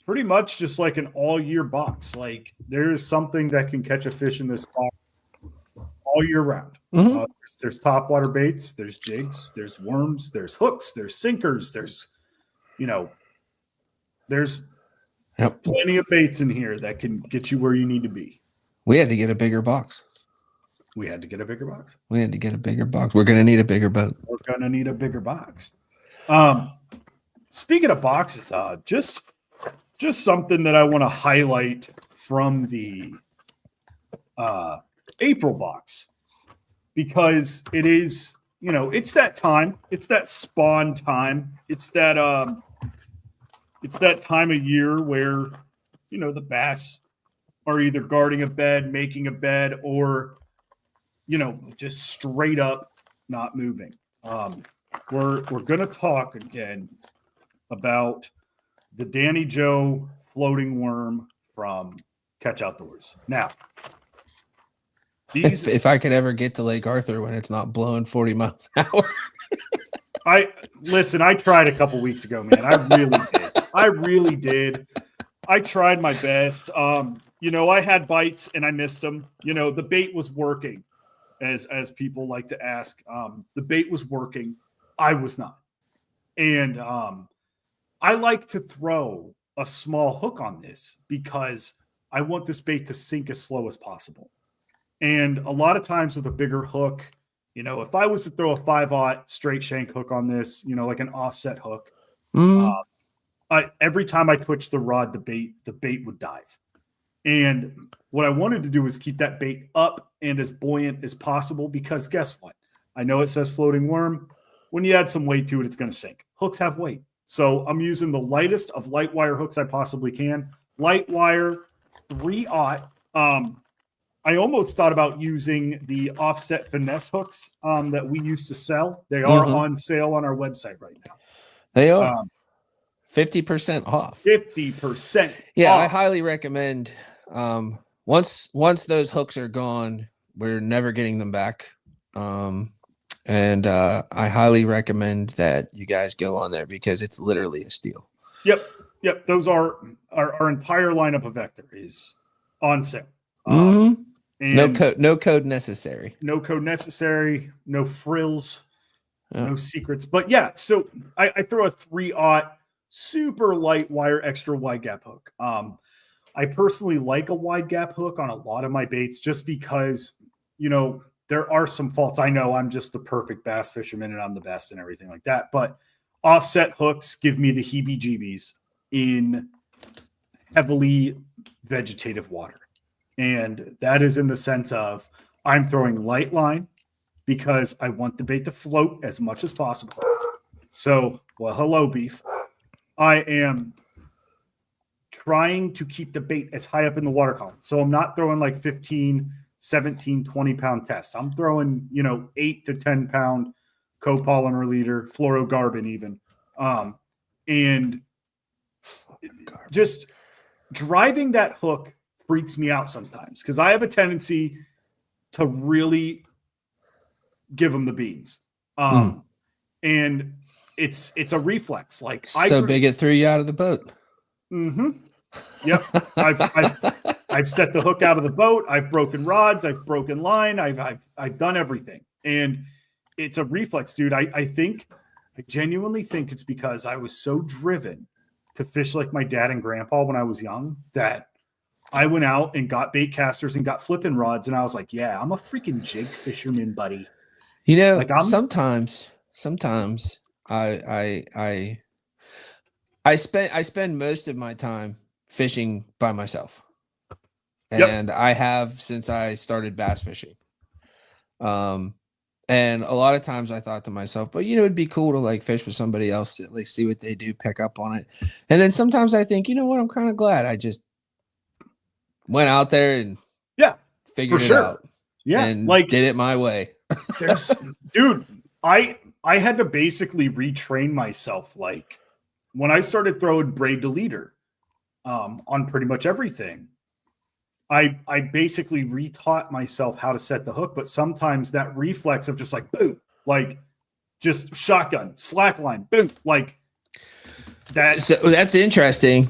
pretty much just like an all year box. Like there is something that can catch a fish in this box all year round. Mm-hmm. There's topwater baits, there's jigs, there's worms, there's hooks, there's sinkers, there's plenty of baits in here that can get you where you need to be. We had to get a bigger box. We had to get a bigger box. We're going to need a bigger boat. We're going to need a bigger box. Speaking of boxes, just something that I want to highlight from the April box, because it is, it's that time. It's that spawn time. It's that time of year where, the bass are either guarding a bed, making a bed, or, just straight up not moving. We're going to talk again about the Danny Joe floating worm from Catch Outdoors. Now, if I could ever get to Lake Arthur when it's not blowing 40 miles an hour. I tried a couple weeks ago, man. I really did. I tried my best. I had bites and I missed them. The bait was working, as people like to ask. The bait was working. I was not. And I like to throw a small hook on this because I want this bait to sink as slow as possible. And a lot of times with a bigger hook, if I was to throw a 5/0 straight shank hook on this, like an offset hook, every time I twitch the rod, the bait would dive. And what I wanted to do was keep that bait up and as buoyant as possible, because guess what? I know it says floating worm. When you add some weight to it, it's going to sink. Hooks have weight. So I'm using the lightest of light wire hooks I possibly can. Light wire, 3/0. I almost thought about using the offset finesse hooks that we used to sell. They are on sale on our website right now. They are 50% off. 50%. Yeah, off. I highly recommend. Once those hooks are gone, we're never getting them back. And I highly recommend that you guys go on there because it's literally a steal. Yep. Those are our entire lineup of Vector is on sale. No code necessary. No code necessary. No frills. No secrets. But yeah, so I throw a 3/0 super light wire extra wide gap hook. I personally like a wide gap hook on a lot of my baits just because, there are some faults. I know I'm just the perfect bass fisherman and I'm the best and everything like that. But offset hooks give me the heebie-jeebies in heavily vegetative water. And that is in the sense of I'm throwing light line because I want the bait to float as much as possible. So, hello, beef. I am trying to keep the bait as high up in the water column. So I'm not throwing like 15, 17, 20-pound tests. I'm throwing, 8 to 10-pound copolymer leader, fluorocarbon even. And just driving that hook freaks me out sometimes because I have a tendency to really give them the beans. And it's a reflex. Like big it threw you out of the boat. Mm-hmm. Yep. I've set the hook out of the boat. I've broken rods. I've broken line. I've done everything. And it's a reflex, dude. I genuinely think it's because I was so driven to fish like my dad and grandpa when I was young that I went out and got bait casters and got flipping rods. And I was like, yeah, I'm a freaking jig fisherman, buddy. You know, Like sometimes I spend most of my time fishing by myself. And I have since I started bass fishing. And a lot of times I thought to myself, but you know, it'd be cool to like fish with somebody else, at least see what they do, pick up on it. And then sometimes I think, you know what, I'm kind of glad I just went out there and figured it out. Yeah. And like did it my way. Dude, I had to basically retrain myself. Like when I started throwing braid to leader on pretty much everything, I basically retaught myself how to set the hook, but sometimes that reflex of just like boom, like just shotgun, slack line, boom, like that. So that's interesting.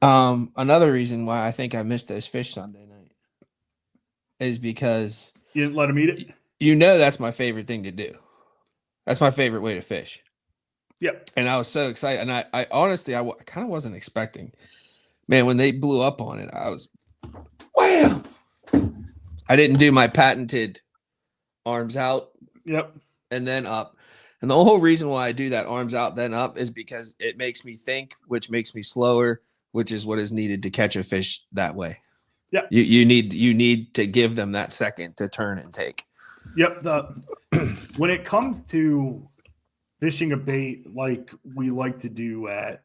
Another reason why I think I missed those fish Sunday night is because you didn't let him eat it. You know, that's my favorite thing to do. That's my favorite way to fish. Yep. And I was so excited. And I honestly, I kind of wasn't expecting, man, when they blew up on it, I was, wow. I didn't do my patented arms out. Yep. And then up. And the whole reason why I do that arms out, then up is because it makes me think, which makes me slower, which is what is needed to catch a fish that way. Yeah. You need to give them that second to turn and take. Yep. When it comes to fishing a bait like we like to do at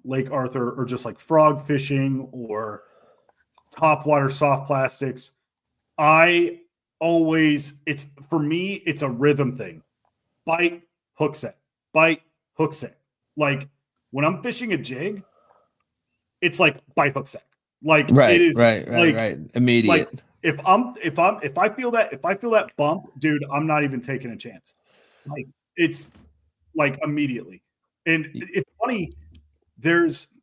Lake Arthur, or just like frog fishing or topwater soft plastics, for me, it's a rhythm thing. Bite, hook set, bite, hook set. Like when I'm fishing a jig, it's like bite, hook set. Like right, it is right, immediate. Like if I feel that bump, dude, I'm not even taking a chance. Like it's like immediately. And it's funny.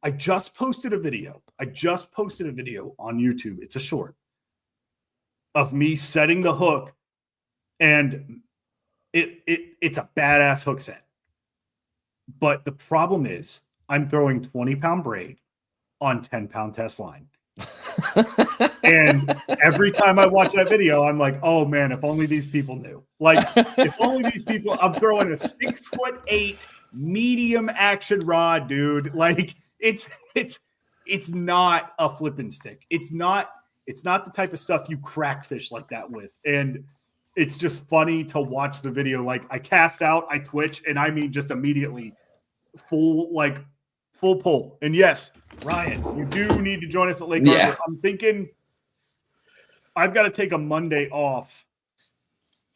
I just posted a video on YouTube. It's a short of me setting the hook, and it's a badass hook set. But the problem is I'm throwing 20-pound braid on 10-pound test line. And every time I watch that video, I'm like, oh man, if only these people knew. Like, if only these people, I'm throwing a 6'8" medium action rod, dude. Like it's not a flipping stick. It's not the type of stuff you crack fish like that with. And it's just funny to watch the video. Like I cast out, I twitch, and I mean just immediately full pull. And yes, Ryan, you do need to join us at Lake Arthur. I'm thinking I've got to take a Monday off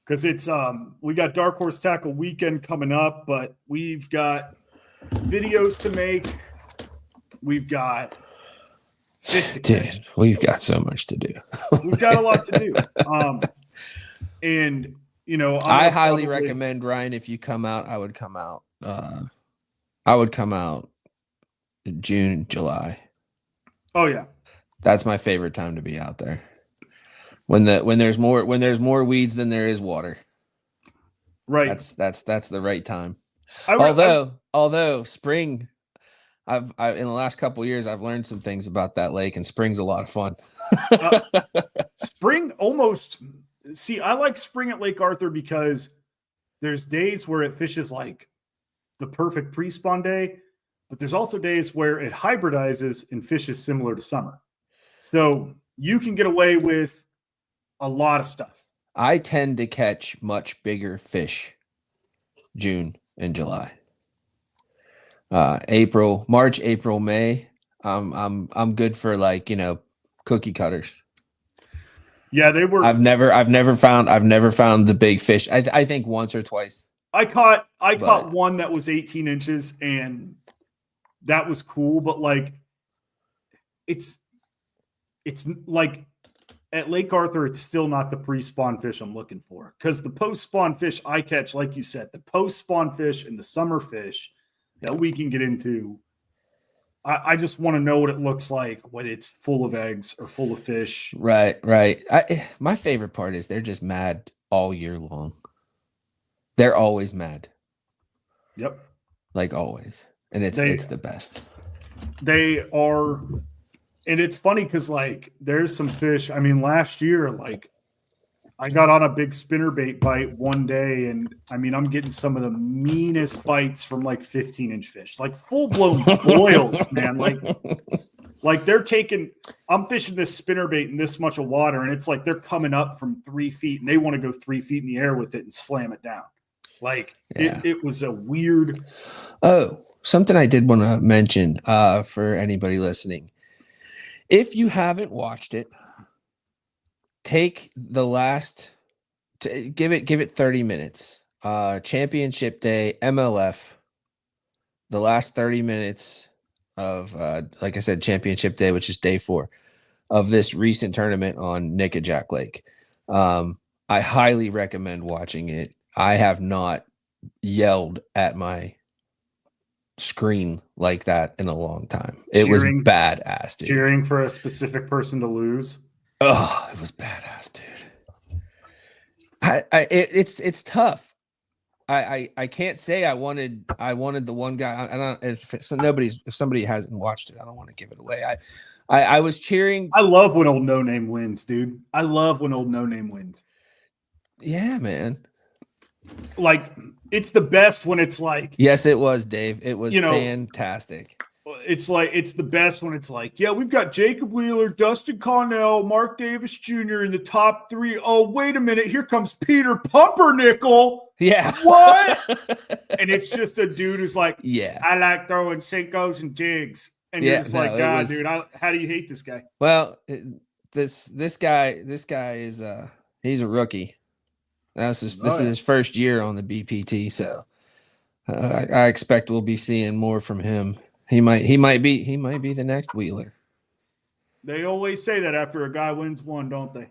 because it's we got Dark Horse Tackle weekend coming up, but we've got videos to make. We've got we've got so much to do. We've got a lot to do. And you know, I highly recommend, Ryan, if you come out, I would come out. I would come out June, July. Oh yeah. That's my favorite time to be out there. When there's more weeds than there is water. Right. That's the right time. Although spring, I've in the last couple of years I've learned some things about that lake, and spring's a lot of fun. Spring almost. See, I like spring at Lake Arthur because there's days where it fishes like the perfect pre-spawn day, but there's also days where it hybridizes and fishes similar to summer. So you can get away with a lot of stuff. I tend to catch much bigger fish June and July. March, April, May. I'm good for like, you know, cookie cutters. Yeah, they were. I've never found the big fish. I think once or twice. I caught one that was 18 inches, and that was cool. But like, it's like at Lake Arthur, it's still not the pre-spawn fish I'm looking for, because the post-spawn fish I catch, like you said, the post-spawn fish and the summer fish that we can get into. I just want to know what it looks like when it's full of eggs or full of fish. Right. My favorite part is they're just mad all year long. They're always mad. Yep. Like always. And it's the best. They are, and it's funny because like there's some fish. I mean, last year, like I got on a big spinnerbait bite one day, and I mean, I'm getting some of the meanest bites from like 15-inch fish, like full-blown boils, man. Like they're taking, I'm fishing this spinnerbait in this much of water, and it's like they're coming up from 3 feet, and they want to go 3 feet in the air with it and slam it down. Like it was a weird. Oh, something I did want to mention for anybody listening. If you haven't watched it, take the last, give it 30 minutes. Championship day, MLF, the last 30 minutes of, like I said, championship day, which is day 4 of this recent tournament on Nickajack Lake. I highly recommend watching it. I have not yelled at my screen like that in a long time. It was badass, dude. Cheering for a specific person to lose. Oh, it was badass, dude. It's tough. I can't say I wanted the one guy. I don't, if somebody hasn't watched it, I don't want to give it away. I was cheering. I love when old no name wins, dude. I love when old no name wins. Yeah, man. Like it's the best when it's like. Yes, it was, Dave. It was fantastic. It's like it's the best when it's like, yeah, we've got Jacob Wheeler, Dustin Connell, Mark Davis Jr. in the top 3. Oh, wait a minute, here comes Peter Pumpernickel. Yeah, what? And it's just a dude who's like, yeah, I like throwing Senkos and jigs, and you're just like, God, dude, how do you hate this guy? Well, this guy is he's a rookie. This is his first year on the BPT, so I expect we'll be seeing more from him. He might be the next Wheeler. They always say that after a guy wins one, don't they?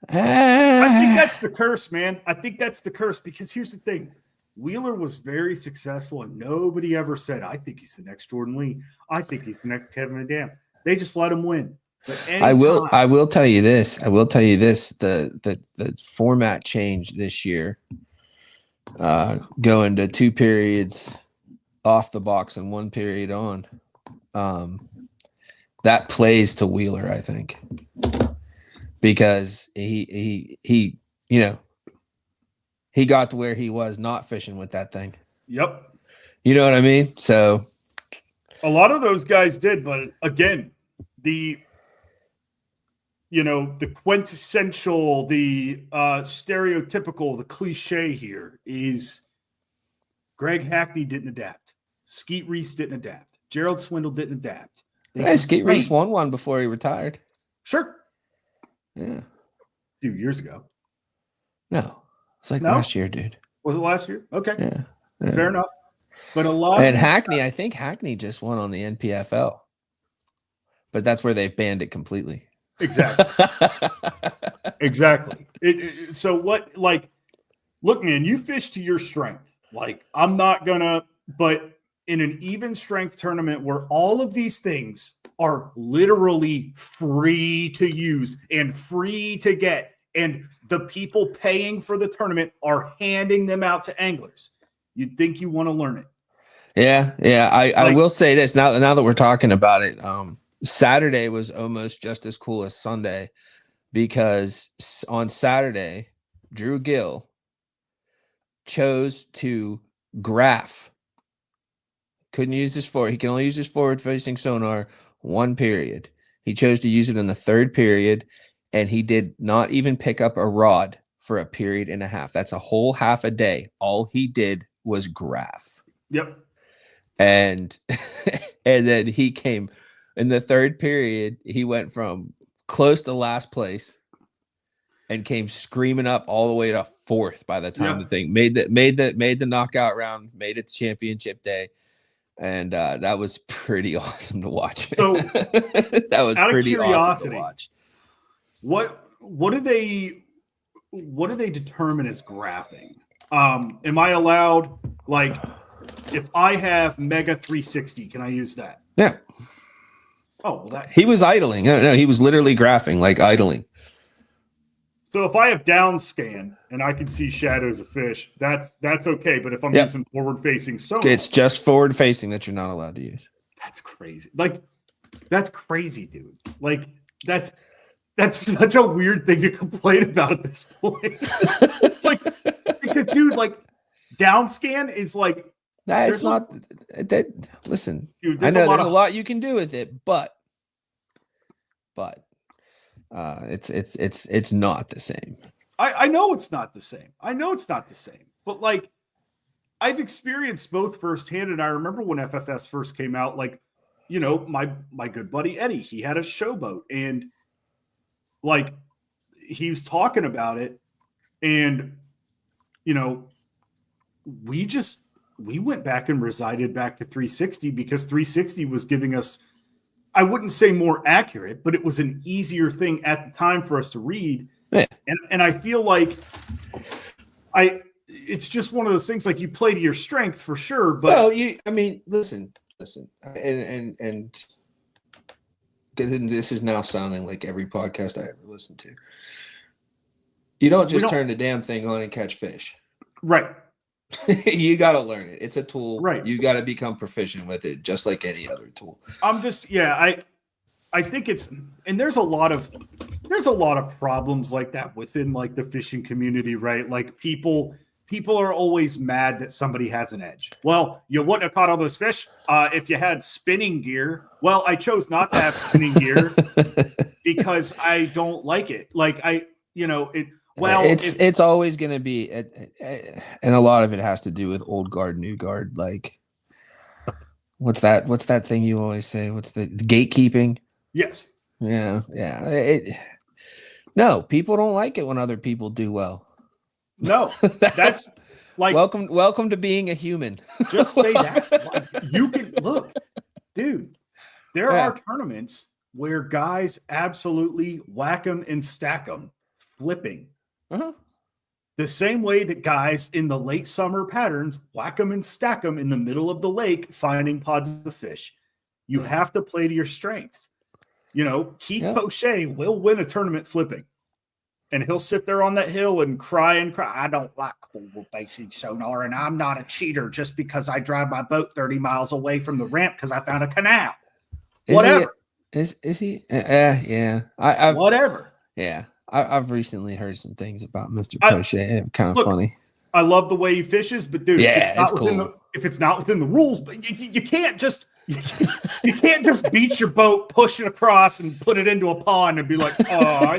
I think that's the curse, man. I think that's the curse, because here's the thing. Wheeler was very successful, and nobody ever said, I think he's the next Jordan Lee. I think he's the next Kevin Adam. They just let him win. But I will tell you this. The format change this year, going to 2 periods off the box and 1 period on, that plays to Wheeler, I think, because he got to where he was not fishing with that thing. Yep. You know what I mean? So a lot of those guys did, but again, the quintessential, the stereotypical, the cliche here is Greg Hackney didn't adapt. Skeet Reese didn't adapt. Gerald Swindle didn't adapt. Skeet Reese won one before he retired. Sure. Yeah. A few years ago. No. It's like last year, dude. Was it last year? Okay. Yeah. Fair enough. But a lot and Hackney, I think Hackney just won on the NPFL. But that's where they've banned it completely. Exactly. Exactly. So what, like, look, man, you fish to your strength. Like, I'm not gonna, but in an even strength tournament where all of these things are literally free to use and free to get, and the people paying for the tournament are handing them out to anglers, you'd think you want to learn it. Yeah. I will say this now that we're talking about it. Saturday was almost just as cool as Sunday, because on Saturday, Drew Gill chose to graph. Couldn't use his forward. He can only use his forward facing sonar 1 period. He chose to use it in the 3rd period, and he did not even pick up a rod for a period and a half. That's a whole half a day. All he did was graph. Yep. And then he came in the 3rd period. He went from close to last place and came screaming up all the way to 4th by the time the thing made the knockout round, made its championship day. Yeah. And that was pretty awesome to watch. So, that was out of pretty awesome curiosity, to watch. what do they determine as graphing? Am I allowed, like, if I have Mega 360, can I use that? Yeah. Oh, well, that. He was idling. No, he was literally graphing, like idling. So if I have down scan and I can see shadows of fish, that's okay. But if I'm using forward facing sonar, it's just forward facing that you're not allowed to use. That's crazy. Like, that's crazy, dude. Like, that's such a weird thing to complain about at this point. It's like, because, dude, like, down scan is like, it's not that. Listen, dude, I know there's a lot you can do with it, but it's not the same. I know it's not the same. But, like, I've experienced both firsthand, and I remember when FFS first came out, like, you know, my good buddy Eddie, he had a showboat, and, like, he was talking about it, and, you know, we went back and resided back to 360 because 360 was giving us, I wouldn't say more accurate, but it was an easier thing at the time for us to read. Yeah. And I feel like it's just one of those things, like, you play to your strength for sure. But listen, and this is now sounding like every podcast I ever listened to. You don't just turn the damn thing on and catch fish. Right. You got to learn it. It's a tool. Right. You got to become proficient with it, just like any other tool. I think it's, and there's a lot of problems like that within, like, the fishing community, right? Like, people are always mad that somebody has an edge. Well, you wouldn't have caught all those fish if you had spinning gear. Well, I chose not to have spinning gear because I don't like it. Like, it's always going to be, and a lot of it has to do with old guard, new guard. Like, what's that thing you always say? What's the gatekeeping? Yes. Yeah. No, people don't like it when other people do well. No, that's like, welcome to being a human. Just say that. Like, you can look, dude. There are tournaments where guys absolutely whack them and stack them, flipping. Uh-huh. The same way that guys in the late summer patterns whack them and stack them in the middle of the lake, finding pods of fish. You have to play to your strengths. You know, Keith Poche will win a tournament flipping, and he'll sit there on that hill and cry. I don't like forward facing sonar, and I'm not a cheater just because I drive my boat 30 miles away from the ramp because I found a canal. Whatever. Is he? Yeah. Whatever. Yeah. I've recently heard some things about Mr. Poche. Kind of funny. I love the way he fishes, but dude, cool. If it's not within the rules, but you can't just you can't just beach your boat, push it across, and put it into a pond and be like, oh,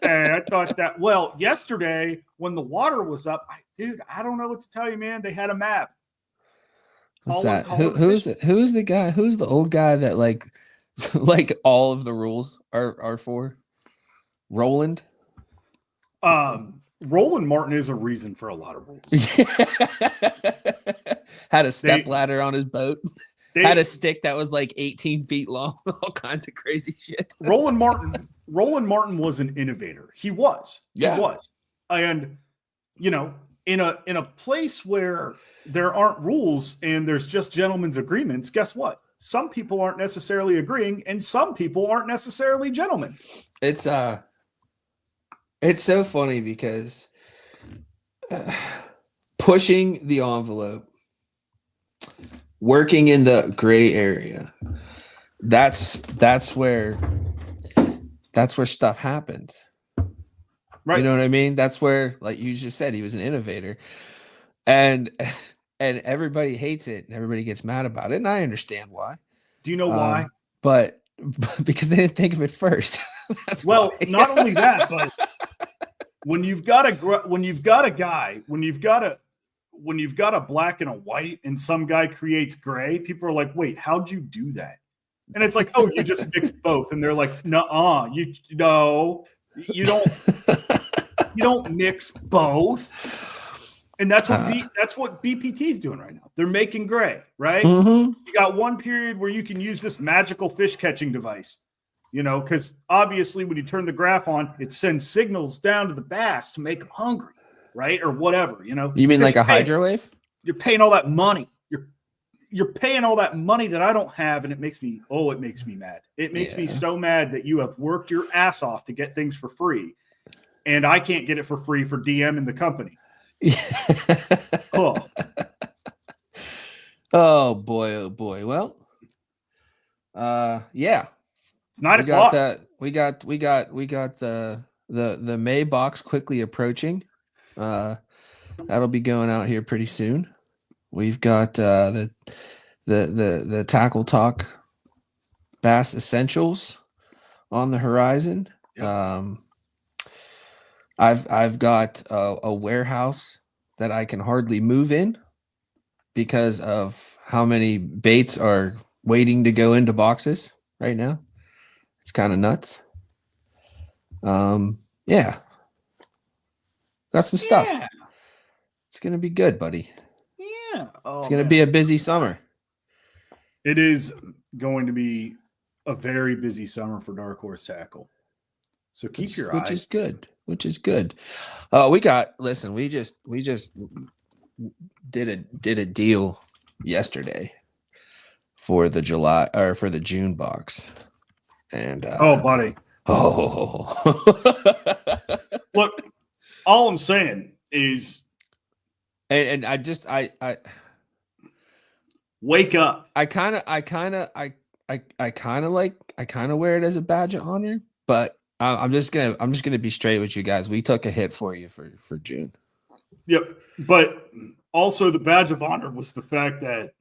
I thought that. Well, yesterday when the water was up, I don't know what to tell you, man. They had a map. What's that? Who's the guy? Who's the old guy that like all of the rules are for? Roland? Roland Martin is a reason for a lot of rules. Had a step ladder on his boat. Had a stick that was like 18 feet long. All kinds of crazy shit. Roland Martin was an innovator. He was. And, you know, in a place where there aren't rules and there's just gentlemen's agreements, guess what? Some people aren't necessarily agreeing, and some people aren't necessarily gentlemen. It's so funny because pushing the envelope, working in the gray area, that's where stuff happens. Right. You know what I mean? That's where, like you just said, he was an innovator. And everybody hates it and everybody gets mad about it. And I understand why. Do you know why? But because they didn't think of it first. Not only that, but when you've got a black and a white and some guy creates gray, people are like, wait, how'd you do that? And it's like, oh, you just mixed both. And they're like, nuh-uh, you don't mix both. And that's what BPT is doing right now. They're making gray, right? Mm-hmm. You got one period where you can use this magical fish catching device, because obviously when you turn the graph on, it sends signals down to the bass to make them hungry, right? Or whatever, You mean like a hydro wave? You're paying all that money. You're paying all that money that I don't have, and it makes me mad. It makes me so mad that you have worked your ass off to get things for free, and I can't get it for free for DM in the company. Cool. Oh boy. Well, yeah. It's 9 o'clock. We got the May box quickly approaching. That'll be going out here pretty soon. We've got the Tackle Talk Bass Essentials on the horizon. Yep. I've got a warehouse that I can hardly move in because of how many baits are waiting to go into boxes right now. It's kind of nuts. Yeah. Got some stuff. Yeah. It's going to be good, buddy. Yeah. It's going to be a busy summer. It is going to be a very busy summer for Dark Horse Tackle. So keep your eyes. Which is good. We just did a deal yesterday for the June box. And buddy. Look, all I'm saying is and I wake up. I kind of wear it as a badge of honor, but I'm just gonna be straight with you guys. We took a hit for you for June. Yep, but also the badge of honor was the fact that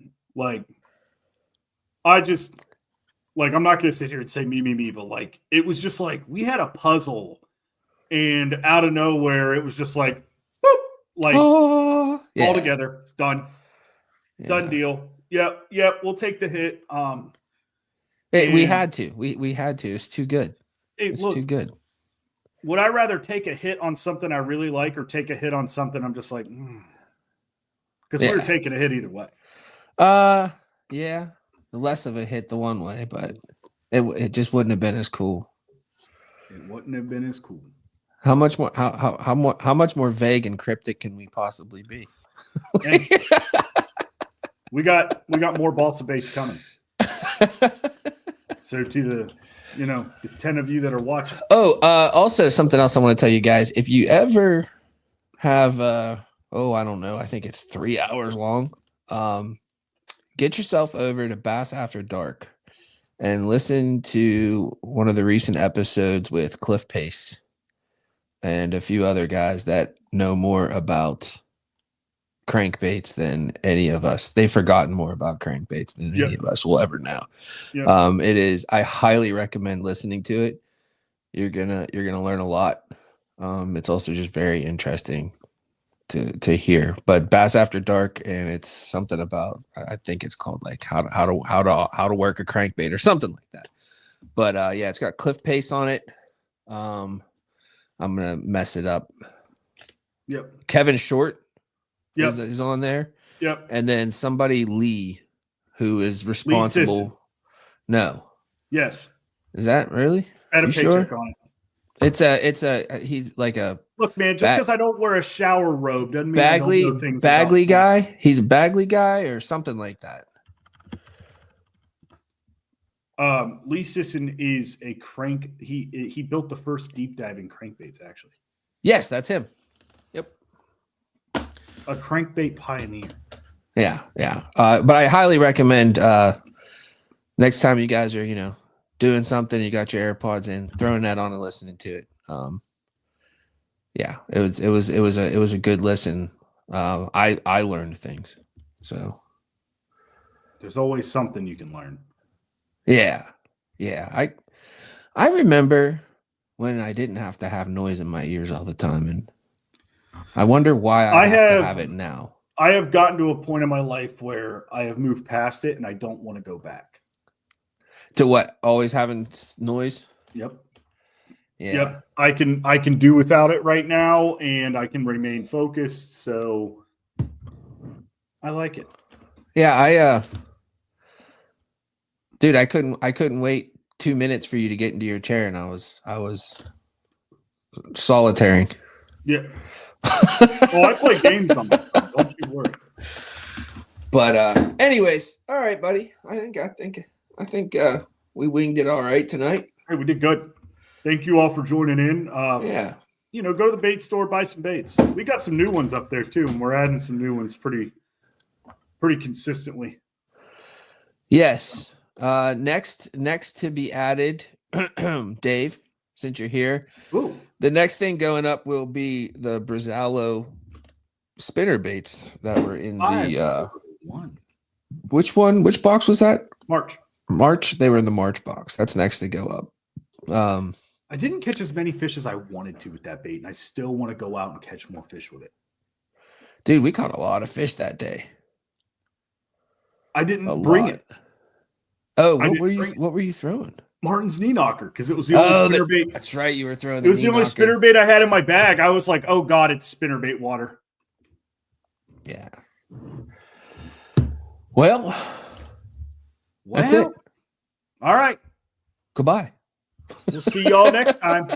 I'm not gonna sit here and say me, but it was just we had a puzzle, and out of nowhere it was just boop, all together, done, done deal. Yep, we'll take the hit. We had to. We had to. It's too good. It's too good. Would I rather take a hit on something I really like or take a hit on something I'm just because we were taking a hit either way. Yeah. Less of a hit the one way, but it just wouldn't have been as cool. It wouldn't have been as cool. How much more how much more vague and cryptic can we possibly be? We got more balsa baits coming. So to the 10 of you that are watching. Also something else I want to tell you guys. If you ever have I don't know, I think it's 3 hours long. Get yourself over to Bass After Dark and listen to one of the recent episodes with Cliff Pace and a few other guys that know more about crankbaits than any of us. They've forgotten more about crankbaits than any of us will ever know. Yep. I highly recommend listening to it. You're gonna learn a lot. It's also just very interesting to hear. But Bass After Dark, and it's something about, I think it's called how to work a crankbait or something like that. But it's got Cliff Pace on it. I'm gonna mess it up. Yep. Kevin Short is on there. Yep. And then somebody Lee, who is responsible. No. Yes. Is that really? I had a paycheck on it. He's like a look, man. Just because I don't wear a shower robe doesn't mean Bagley, I don't know things Bagley about guy. He's a Bagley guy or something like that. Lee Sisson is a crank. He built the first deep diving crankbaits, actually. Yes, that's him. Yep. A crankbait pioneer. Yeah. But I highly recommend next time you guys are, doing something, you got your AirPods in, throwing that on and listening to it. It was a good listen. I learned things. So there's always something you can learn. Yeah. I remember when I didn't have to have noise in my ears all the time, and I wonder why I have to have it now. I have gotten to a point in my life where I have moved past it and I don't want to go back. To what? Always having noise? Yep. Yeah. Yep. I can do without it right now, and I can remain focused. So I like it. Yeah, dude, I couldn't wait 2 minutes for you to get into your chair, and I was solitaring. Yeah. Oh, I play games on this phone. Don't you worry. But anyways, all right, buddy. I think we winged it all right tonight. Hey, we did good. Thank you all for joining in. Yeah. Go to the bait store, buy some baits. We got some new ones up there too, and we're adding some new ones pretty consistently. Yes. Next to be added, Dave, since you're here. Ooh. The next thing going up will be the Brazalo spinner baits that were in the one. Which one? Which box was that? March. They were in the March box. That's next to go up. I didn't catch as many fish as I wanted to with that bait, and I still want to go out and catch more fish with it. Dude, we caught a lot of fish that day. I didn't bring it. Oh, what were you throwing? Martin's knee knocker, because it was the only spinner bait. That's right, you were throwing. It was the only spinner bait I had in my bag. I was like, "Oh God, it's spinner bait water." Yeah. Well, that's it. All right. Goodbye. We'll see y'all next time.